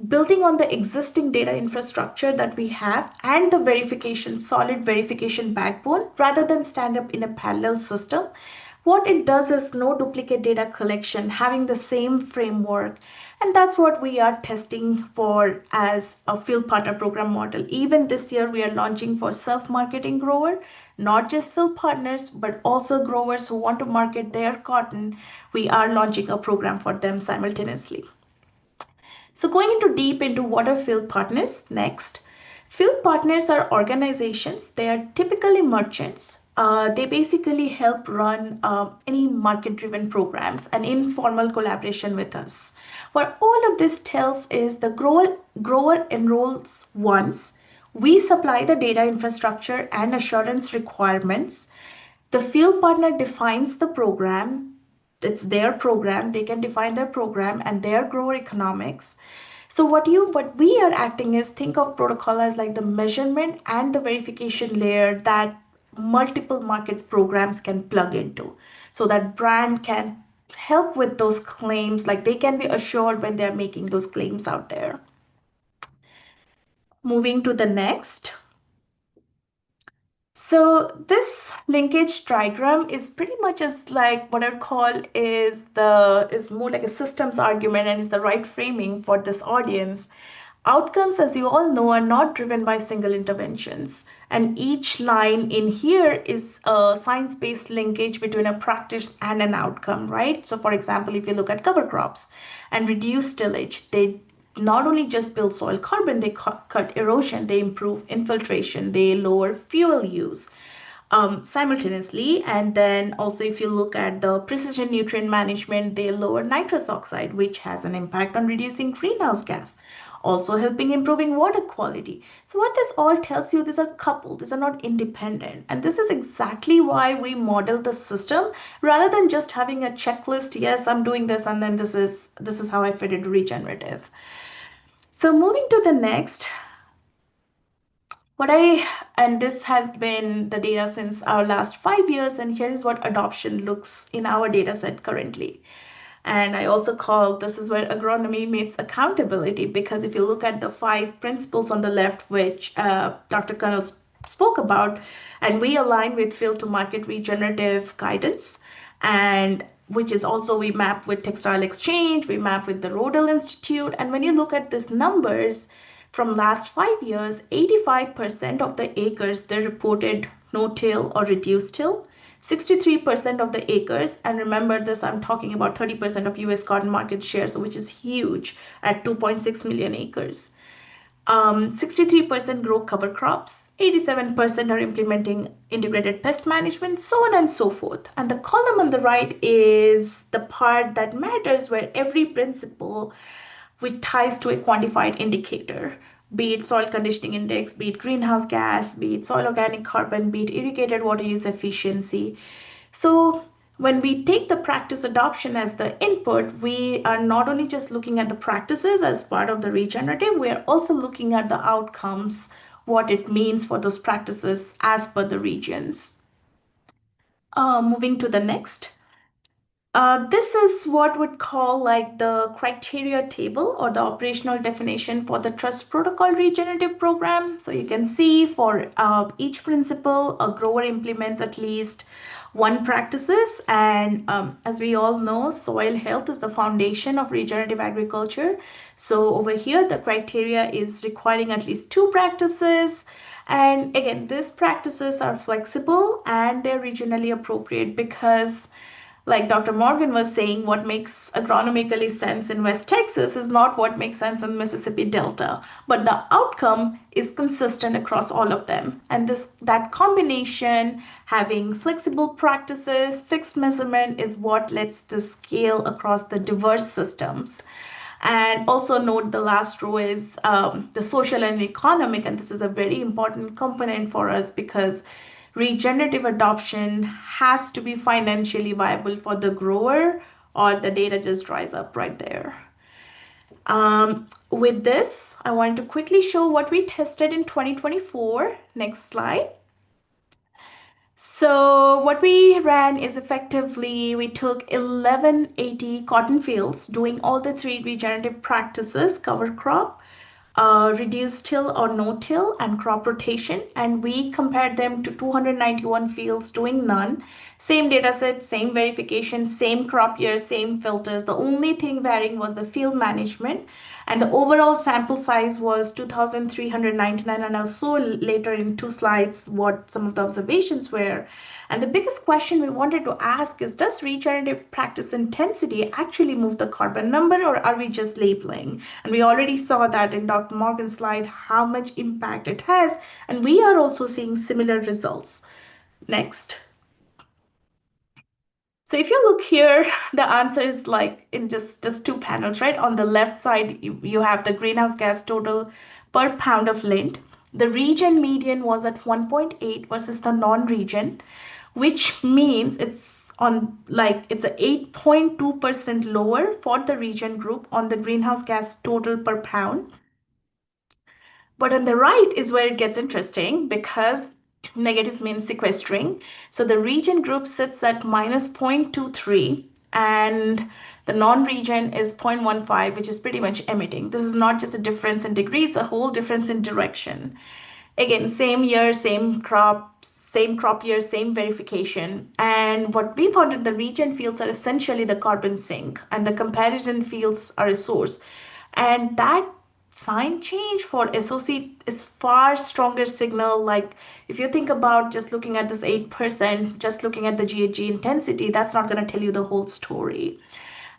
[SPEAKER 4] Building on the existing data infrastructure that we have and the verification, solid verification backbone, rather than stand up in a parallel system. What it does is no duplicate data collection, having the same framework. And that's what we are testing for as a field partner program model. Even this year, we are launching for self-marketing grower, not just field partners, but also growers who want to market their cotton. We are launching a program for them simultaneously. So going into deep into what are field partners next. Field partners are organizations. They are typically merchants. They basically help run any market-driven programs and informal collaboration with us. What all of this tells is the grower enrolls once. We supply the data infrastructure and assurance requirements. The field partner defines the program. It's their program. They can define their program and their grower economics. So what we are acting is, think of protocol as like the measurement and the verification layer that multiple market programs can plug into, so that brand can help with those claims, like they can be assured when they're making those claims out there. Moving to the next. So this linkage diagram is pretty much as like what I'd call is more like a systems argument, and is the right framing for this audience. Outcomes, as you all know, are not driven by single interventions. And each line in here is a science-based linkage between a practice and an outcome, right? So for example, if you look at cover crops and reduce tillage, they not only just build soil carbon, they cut erosion, they improve infiltration, they lower fuel use simultaneously. And then also, if you look at the precision nutrient management, they lower nitrous oxide, which has an impact on reducing greenhouse gas, also helping improving water quality. So what this all tells you, these are coupled, these are not independent. And this is exactly why we model the system rather than just having a checklist. Yes, I'm doing this, and then this is how I fit into regenerative. So moving to the next, and this has been the data since our last 5 years, and here is what adoption looks in our data set currently. And I also call this is where agronomy meets accountability, because if you look at the 5 principles on the left, which Dr. Colonel spoke about, and we align with field to market regenerative guidance, and which is also we map with Textile Exchange, we map with the Rodale Institute. And when you look at these numbers from last 5 years, 85% of the acres they reported no-till or reduced till. 63% of the acres, and remember this, I'm talking about 30% of US cotton market share, so which is huge at 2.6 million acres. 63% grow cover crops, 87% are implementing integrated pest management, so on and so forth. And the column on the right is the part that matters, where every principle which ties to a quantified indicator, be it soil conditioning index, be it greenhouse gas, be it soil organic carbon, be it irrigated water use efficiency. So when we take the practice adoption as the input, we are not only just looking at the practices as part of the regenerative, we are also looking at the outcomes, what it means for those practices as per the regions. Moving to the next. This is what would call like the criteria table or the operational definition for the trust protocol regenerative program. So you can see for each principle, a grower implements at least 1 practices. And as we all know, soil health is the foundation of regenerative agriculture. So over here, the criteria is requiring at least 2 practices. And again, these practices are flexible and they're regionally appropriate, because like Dr. Morgan was saying, what makes agronomically sense in West Texas is not what makes sense in Mississippi Delta, but the outcome is consistent across all of them. And that combination, having flexible practices, fixed measurement, is what lets the scale across the diverse systems. And also note the last row is the social and economic, and this is a very important component for us, because regenerative adoption has to be financially viable for the grower, or the data just dries up right there. With this, I want to quickly show what we tested in 2024. Next slide. So what we ran is effectively we took 1180 cotton fields doing all the three regenerative practices, cover crop, reduced till or no till, and crop rotation, and we compared them to 291 fields doing none. Same data set, same verification, same crop year, same filters. The only thing varying was the field management, and the overall sample size was 2,399. And I'll show later in two slides what some of the observations were. And the biggest question we wanted to ask is, does regenerative practice intensity actually move the carbon number, or are we just labeling? And we already saw that in Dr. Morgan's slide, how much impact it has. And we are also seeing similar results. Next. So if you look here, the answer is like in just two panels, right? On the left side, you have the greenhouse gas total per pound of lint. The region median was at 1.8 versus the non-region, which means it's on like it's a 8.2% lower for the region group on the greenhouse gas total per pound. But on the right is where it gets interesting, because negative means sequestering. So the region group sits at minus 0.23, and the non-region is 0.15, which is pretty much emitting. This is not just a difference in degree, it's a whole difference in direction. Again, same year, same crop year, same verification. And what we found is the region fields are essentially the carbon sink, and the comparison fields are a source. And that sign change for SOC is far stronger signal. Like if you think about just looking at this 8%, just looking at the GHG intensity, that's not going to tell you the whole story.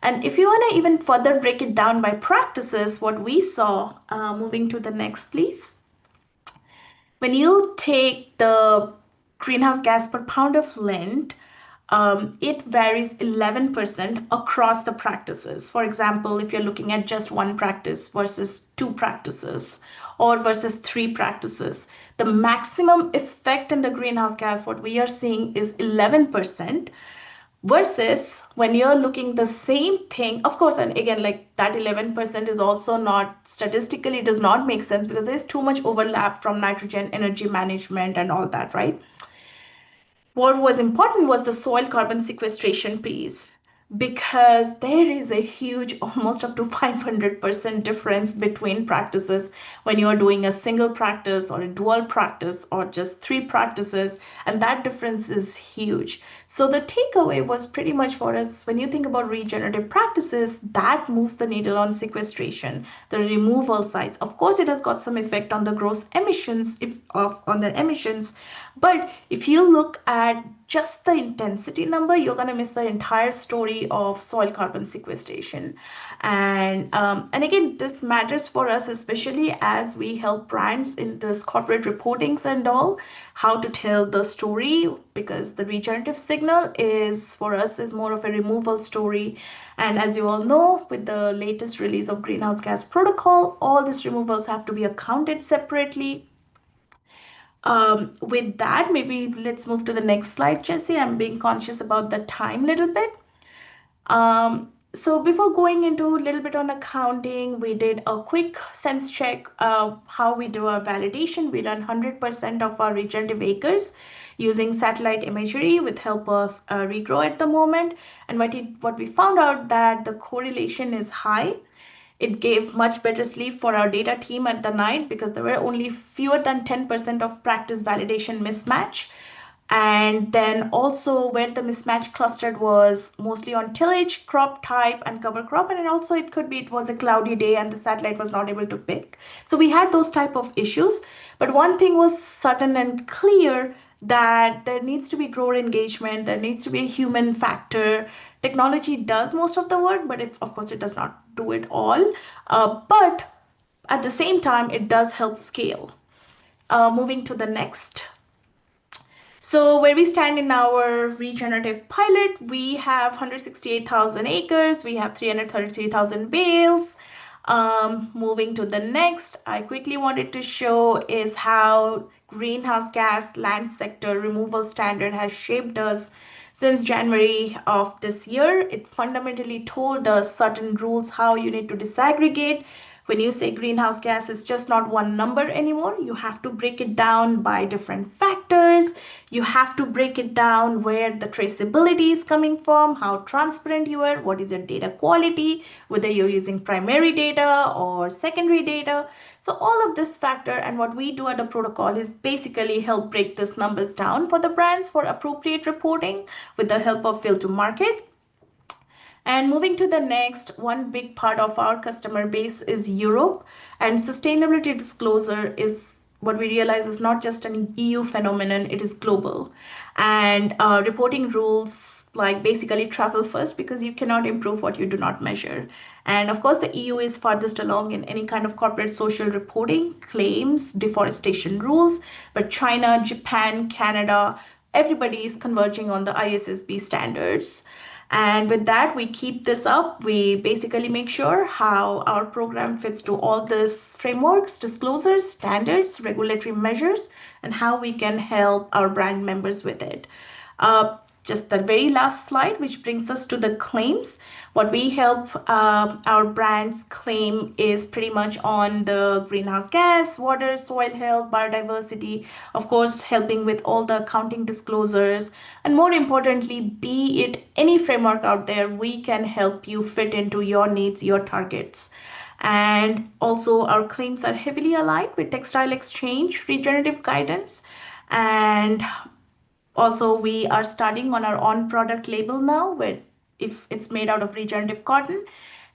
[SPEAKER 4] And if you want to even further break it down by practices, what we saw, moving to the next, please. When you take the greenhouse gas per pound of lint, it varies 11% across the practices. For example, if you're looking at just one practice versus two practices, or versus three practices, the maximum effect in the greenhouse gas, what we are seeing is 11%. Versus when you're looking the same thing, of course, and again, like that 11% is also not statistically does not make sense, because there's too much overlap from nitrogen energy management and all that, right? What was important was the soil carbon sequestration piece, because there is a huge, almost up to 500% difference between practices when you are doing a single practice or a dual practice or just three practices, and that difference is huge. So the takeaway was pretty much for us, when you think about regenerative practices, that moves the needle on sequestration, the removal sides. Of course, it has got some effect on the gross emissions, on the emissions, but if you look at just the intensity number, you're going to miss the entire story of soil carbon sequestration. And again, this matters for us, especially as we help brands in this corporate reportings and all, how to tell the story, because the regenerative signal is for us is more of a removal story. And as you all know, with the latest release of greenhouse gas protocol, all these removals have to be accounted separately. With that, maybe let's move to the next slide, Jesse. I'm being conscious about the time a little bit. So before going into a little bit on accounting, we did a quick sense check of how we do our validation. We run 100% of our regenerative acres using satellite imagery with help of Regrow at the moment. And what we found out that the correlation is high. It gave much better sleep for our data team at the night, because there were only fewer than 10% of practice validation mismatch. And then also where the mismatch clustered was mostly on tillage, crop type, and cover crop. And also it could be it was a cloudy day and the satellite was not able to pick. So we had those type of issues. But one thing was certain and clear, that there needs to be grower engagement, there needs to be a human factor. Technology does most of the work, but of course it does not do it all. But at the same time, it does help scale. Moving to the next. So where we stand in our regenerative pilot, we have 168,000 acres, we have 333,000 bales. Moving to the next, I quickly wanted to show is how greenhouse gas land sector removal standard has shaped us since January of this year. It fundamentally told us certain rules how you need to disaggregate When you say greenhouse gas, it's just not one number anymore. You have to break it down by different factors. You have to break it down where the traceability is coming from, how transparent you are, what is your data quality, whether you're using primary data or secondary data. So all of this factor, and what we do at the protocol is basically help break these numbers down for the brands for appropriate reporting with the help of Field to Market. And moving to the next, one big part of our customer base is Europe, and sustainability disclosure is what we realize is not just an EU phenomenon, it is global. And reporting rules like basically travel first because you cannot improve what you do not measure. And of course, the EU is farthest along in any kind of corporate social reporting, claims, deforestation rules, but China, Japan, Canada, everybody is converging on the ISSB standards. And with that, we keep this up. We basically make sure how our program fits to all these frameworks, disclosures, standards, regulatory measures, and how we can help our brand members with it. Just the very last slide, which brings us to the claims. What we help our brands claim is pretty much on the greenhouse gas, water, soil health, biodiversity, of course, helping with all the accounting disclosures. And more importantly, be it any framework out there, we can help you fit into your needs, your targets. And also, our claims are heavily aligned with textile exchange, regenerative guidance, and also we are starting on our on product label now where if it's made out of regenerative cotton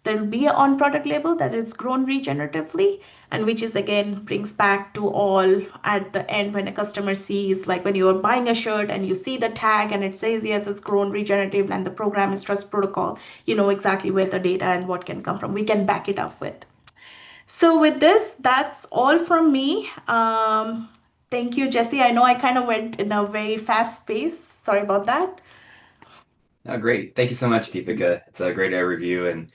[SPEAKER 4] there will be an on product label that is grown regeneratively, and which is again brings back to all at the end when a customer sees, like when you're buying a shirt and you see the tag and it says yes it's grown regenerative and the program is trust protocol, you know exactly where the data and what can come from, we can back it up with. So with this, that's all from me. Thank you, Jesse. I know I kind of went in a very fast pace. Sorry about that.
[SPEAKER 1] Oh, great. Thank you so much, Deepika. It's a great overview, and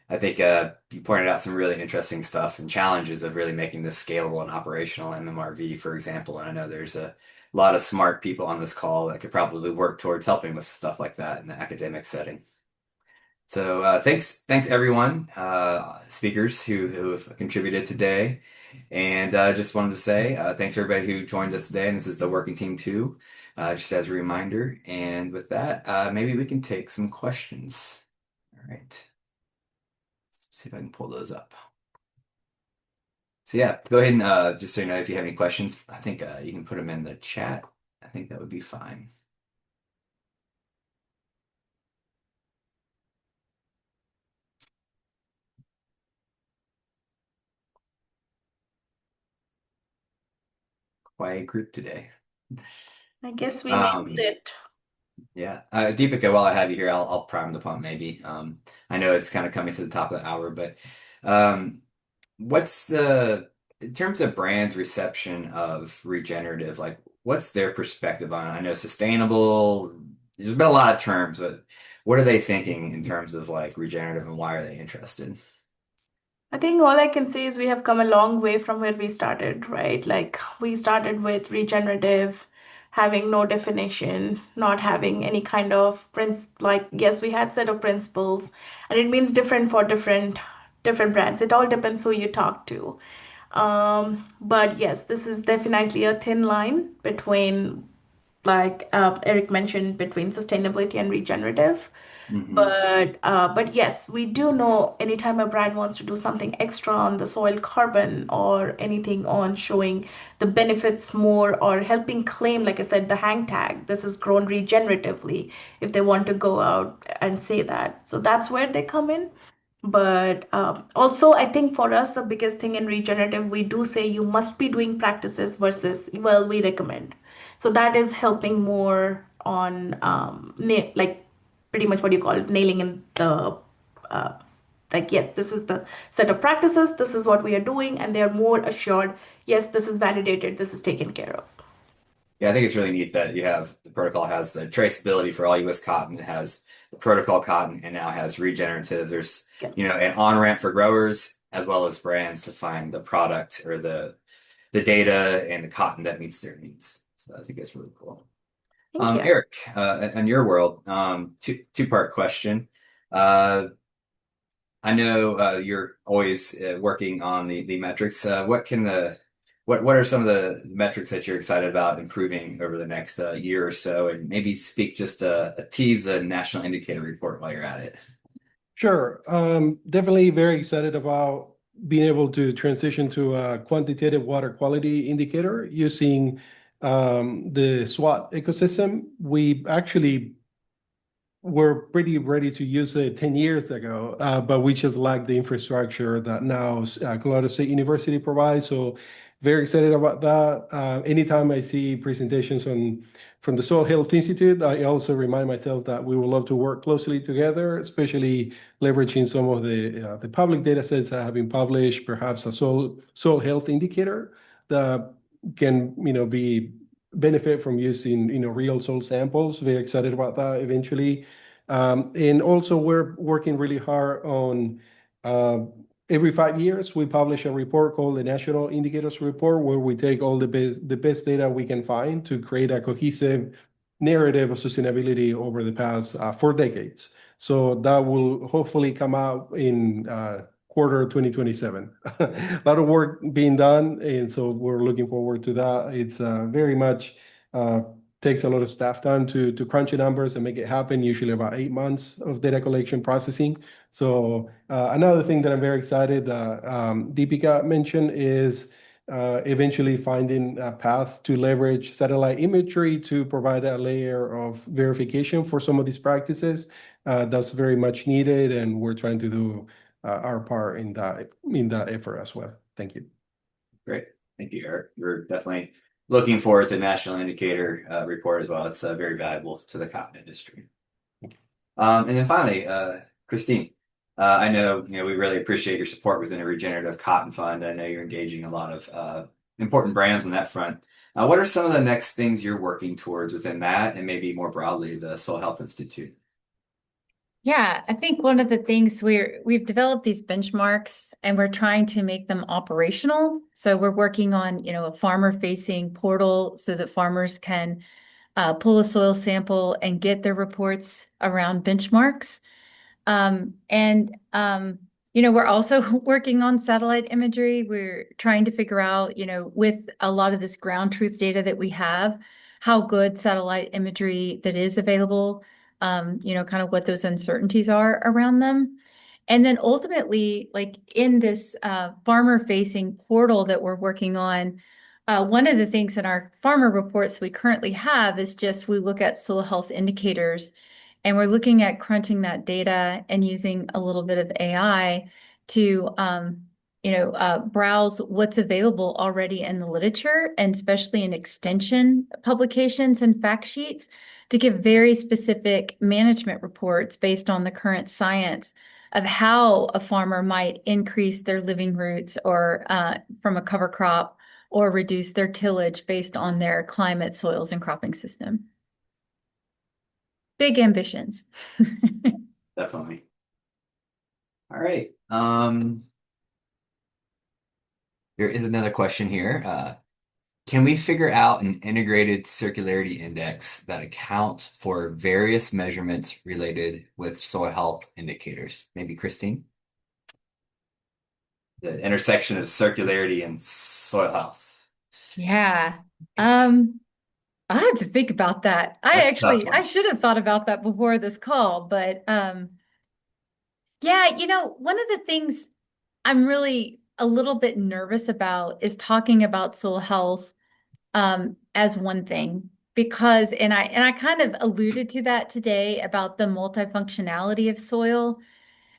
[SPEAKER 1] I think you pointed out some really interesting stuff and challenges of really making this scalable and operational MMRV, for example. And I know there's a lot of smart people on this call that could probably work towards helping with stuff like that in the academic setting. So thanks everyone, speakers who have contributed today, and just wanted to say thanks for everybody who joined us today. And this is the working team too, just as a reminder. And with that, maybe we can take some questions. All right, see if I can pull those up. So yeah, go ahead and just so you know, if you have any questions, I think you can put them in the chat. I think that would be fine. Quiet group today.
[SPEAKER 4] I guess we nailed
[SPEAKER 1] Um,
[SPEAKER 4] it.
[SPEAKER 1] Yeah, Deepika, while I have you here, I'll prime the pump maybe. I know it's kind of coming to the top of the hour, but um, what's the in terms of brands' reception of regenerative? Like, what's their perspective on it? I know sustainable. There's been a lot of terms, but what are they thinking in terms of like regenerative, and why are they interested?
[SPEAKER 4] I think all I can say is we have come a long way from where we started, right? Like we started with regenerative, having no definition, not having any kind of like yes, we had set of principles, and it means different for different brands. It all depends who you talk to. But yes, this is definitely a thin line between, like Eric mentioned, between sustainability and regenerative.
[SPEAKER 1] Hmm.
[SPEAKER 4] But yes, we do know anytime a brand wants to do something extra on the soil carbon or anything on showing the benefits more or helping claim, like I said, the hang tag, this is grown regeneratively, if they want to go out and say that. So that's where they come in. But also, I think for us, the biggest thing in regenerative, we do say you must be doing practices versus, well, we recommend. So that is helping more on like pretty much what you call it, nailing in the uh, like, yes, this is the set of practices, this is what we are doing, and they're more assured, yes, this is validated, this is taken care of.
[SPEAKER 1] Yeah, I think it's really neat that you have the protocol has the traceability for all U.S. cotton. It has the protocol cotton and now has regenerative. There's,
[SPEAKER 4] Yes.
[SPEAKER 1] an on-ramp for growers as well as brands to find the product or the data and the cotton that meets their needs. So I think that's really cool.
[SPEAKER 4] Thank you.
[SPEAKER 1] Eric, in your world, two-part question. Uh, I know you're always working on the metrics. What are some of the metrics that you're excited about improving over the next year or so? And maybe speak just tease the national indicator report while you're at it.
[SPEAKER 3] Sure. Definitely very excited about being able to transition to a quantitative water quality indicator using the SWOT ecosystem. We actually were pretty ready to use it 10 years ago, but we just lacked the infrastructure that now Colorado State University provides. So very excited about that. Anytime I see presentations from the Soil Health Institute, I also remind myself that we would love to work closely together, especially leveraging some of the public data sets that have been published, perhaps a soil health indicator that can, be benefit from using, real soil samples. Very excited about that eventually. And also we're working really hard on every 5 years, we publish a report called the National Indicators Report, where we take all the best data we can find to create a cohesive narrative of sustainability over the past 4 decades. So that will hopefully come out in quarter 2027. A lot of work being done, and so we're looking forward to that. It's very much takes a lot of staff time to crunch the numbers and make it happen, usually about 8 months of data collection processing. So another thing that I'm very excited Deepika mentioned is eventually finding a path to leverage satellite imagery to provide a layer of verification for some of these practices. That's very much needed, and we're trying to do our part in that effort as well. Thank you.
[SPEAKER 1] Great. Thank you, Eric. We're definitely looking forward to National Indicator report as well. It's very valuable to the cotton industry. And then finally, Cristine, I know we really appreciate your support within the Regenerative Cotton Fund. I know you're engaging a lot of important brands on that front. What are some of the next things you're working towards within that, and maybe more broadly, the Soil Health Institute?
[SPEAKER 2] Yeah, I think one of the things we've developed these benchmarks and we're trying to make them operational. So we're working on, a farmer-facing portal so that farmers can pull a soil sample and get their reports around benchmarks. We're also working on satellite imagery. We're trying to figure out, with a lot of this ground truth data that we have, how good satellite imagery that is available, kind of what those uncertainties are around them. And then ultimately, like in this farmer-facing portal that we're working on, one of the things in our farmer reports we currently have is just we look at soil health indicators, and we're looking at crunching that data and using a little bit of AI to browse what's available already in the literature, and especially in extension publications and fact sheets, to give very specific management reports based on the current science of how a farmer might increase their living roots or from a cover crop, or reduce their tillage based on their climate, soils, and cropping system. Big ambitions.
[SPEAKER 1] Definitely. All right. There is another question here. Can we figure out an integrated circularity index that accounts for various measurements related with soil health indicators? Maybe Cristine? The intersection of circularity and soil health.
[SPEAKER 2] Yeah. I have to think about that.
[SPEAKER 1] That's a tough
[SPEAKER 2] I
[SPEAKER 1] one.
[SPEAKER 2] should have thought about that before this call, but yeah, one of the things I'm really a little bit nervous about is talking about soil health as one thing, because and I kind of alluded to that today about the multifunctionality of soil.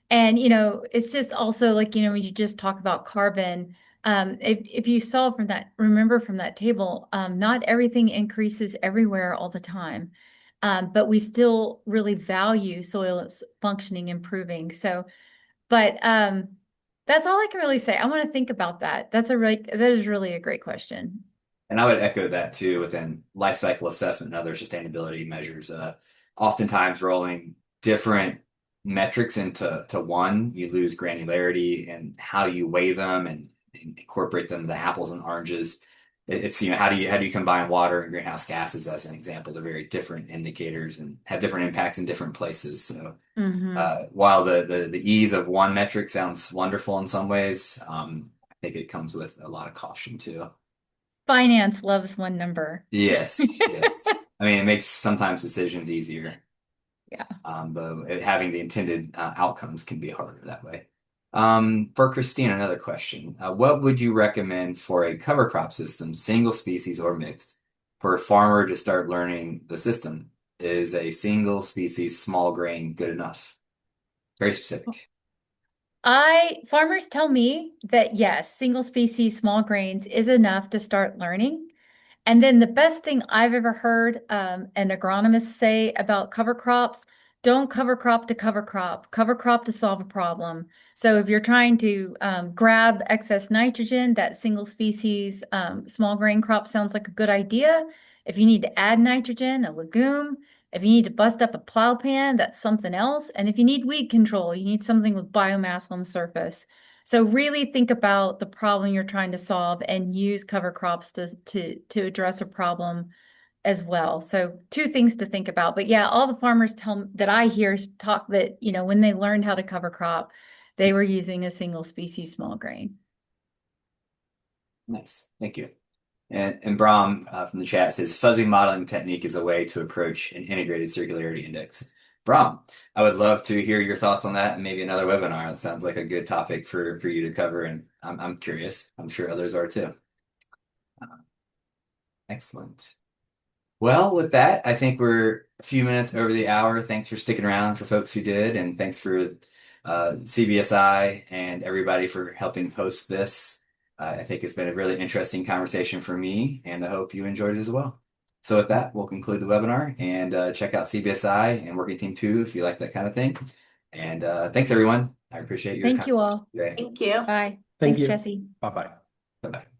[SPEAKER 2] And it's just also like, when you just talk about carbon, if you saw remember from that table, not everything increases everywhere all the time. But we still really value soil functioning, improving. So, but that's all I can really say. I want to think about that. That is really a great question.
[SPEAKER 1] And I would echo that too within life cycle assessment and other sustainability measures. Oftentimes rolling different metrics into one, you lose granularity and how you weigh them and incorporate them, the apples and oranges. it's, how do you combine water and greenhouse gases as an example? They're very different indicators and have different impacts in different places. So
[SPEAKER 2] Hmm.
[SPEAKER 1] while the ease of one metric sounds wonderful in some ways, I think it comes with a lot of caution too.
[SPEAKER 2] Finance loves one number.
[SPEAKER 1] Yes, yes. I mean, it makes sometimes decisions easier,
[SPEAKER 2] Yeah.
[SPEAKER 1] but having the intended outcomes can be harder that way. For Christine, another question. What would you recommend for a cover crop system, single species or mixed, for a farmer to start learning the system? Is a single species small grain good enough? Very specific.
[SPEAKER 2] Farmers tell me that yes, single species small grains is enough to start learning. And then the best thing I've ever heard an agronomist say about cover crops, don't cover crop to cover crop to solve a problem. So if you're trying to grab excess nitrogen, that single species small grain crop sounds like a good idea. If you need to add nitrogen, a legume. If you need to bust up a plow pan, that's something else. And if you need weed control, you need something with biomass on the surface. So really think about the problem you're trying to solve and use cover crops to address a problem as well. So two things to think about. But yeah, all the farmers that I hear talk that, when they learned how to cover crop, they were using a single species small grain.
[SPEAKER 1] Nice. Thank you. And Brahm from the chat says fuzzy modeling technique is a way to approach an integrated circularity index. Brahm, I would love to hear your thoughts on that and maybe another webinar. It sounds like a good topic for you to cover, and I'm curious. I'm sure others are too. Excellent. Well, with that, I think we're a few minutes over the hour. Thanks for sticking around for folks who did, and thanks for CBSI and everybody for helping host this. I think it's been a really interesting conversation for me, and I hope you enjoyed it as well. So with that, we'll conclude the webinar and check out CBSI and Working Team 2 if you like that kind of thing. And thanks, everyone. I appreciate your
[SPEAKER 2] Thank you
[SPEAKER 1] contribution
[SPEAKER 2] all.
[SPEAKER 1] today.
[SPEAKER 4] Thank you.
[SPEAKER 2] Bye.
[SPEAKER 3] Thank
[SPEAKER 2] Thanks,
[SPEAKER 3] you.
[SPEAKER 2] Jesse.
[SPEAKER 3] Bye-bye.
[SPEAKER 1] Bye-bye.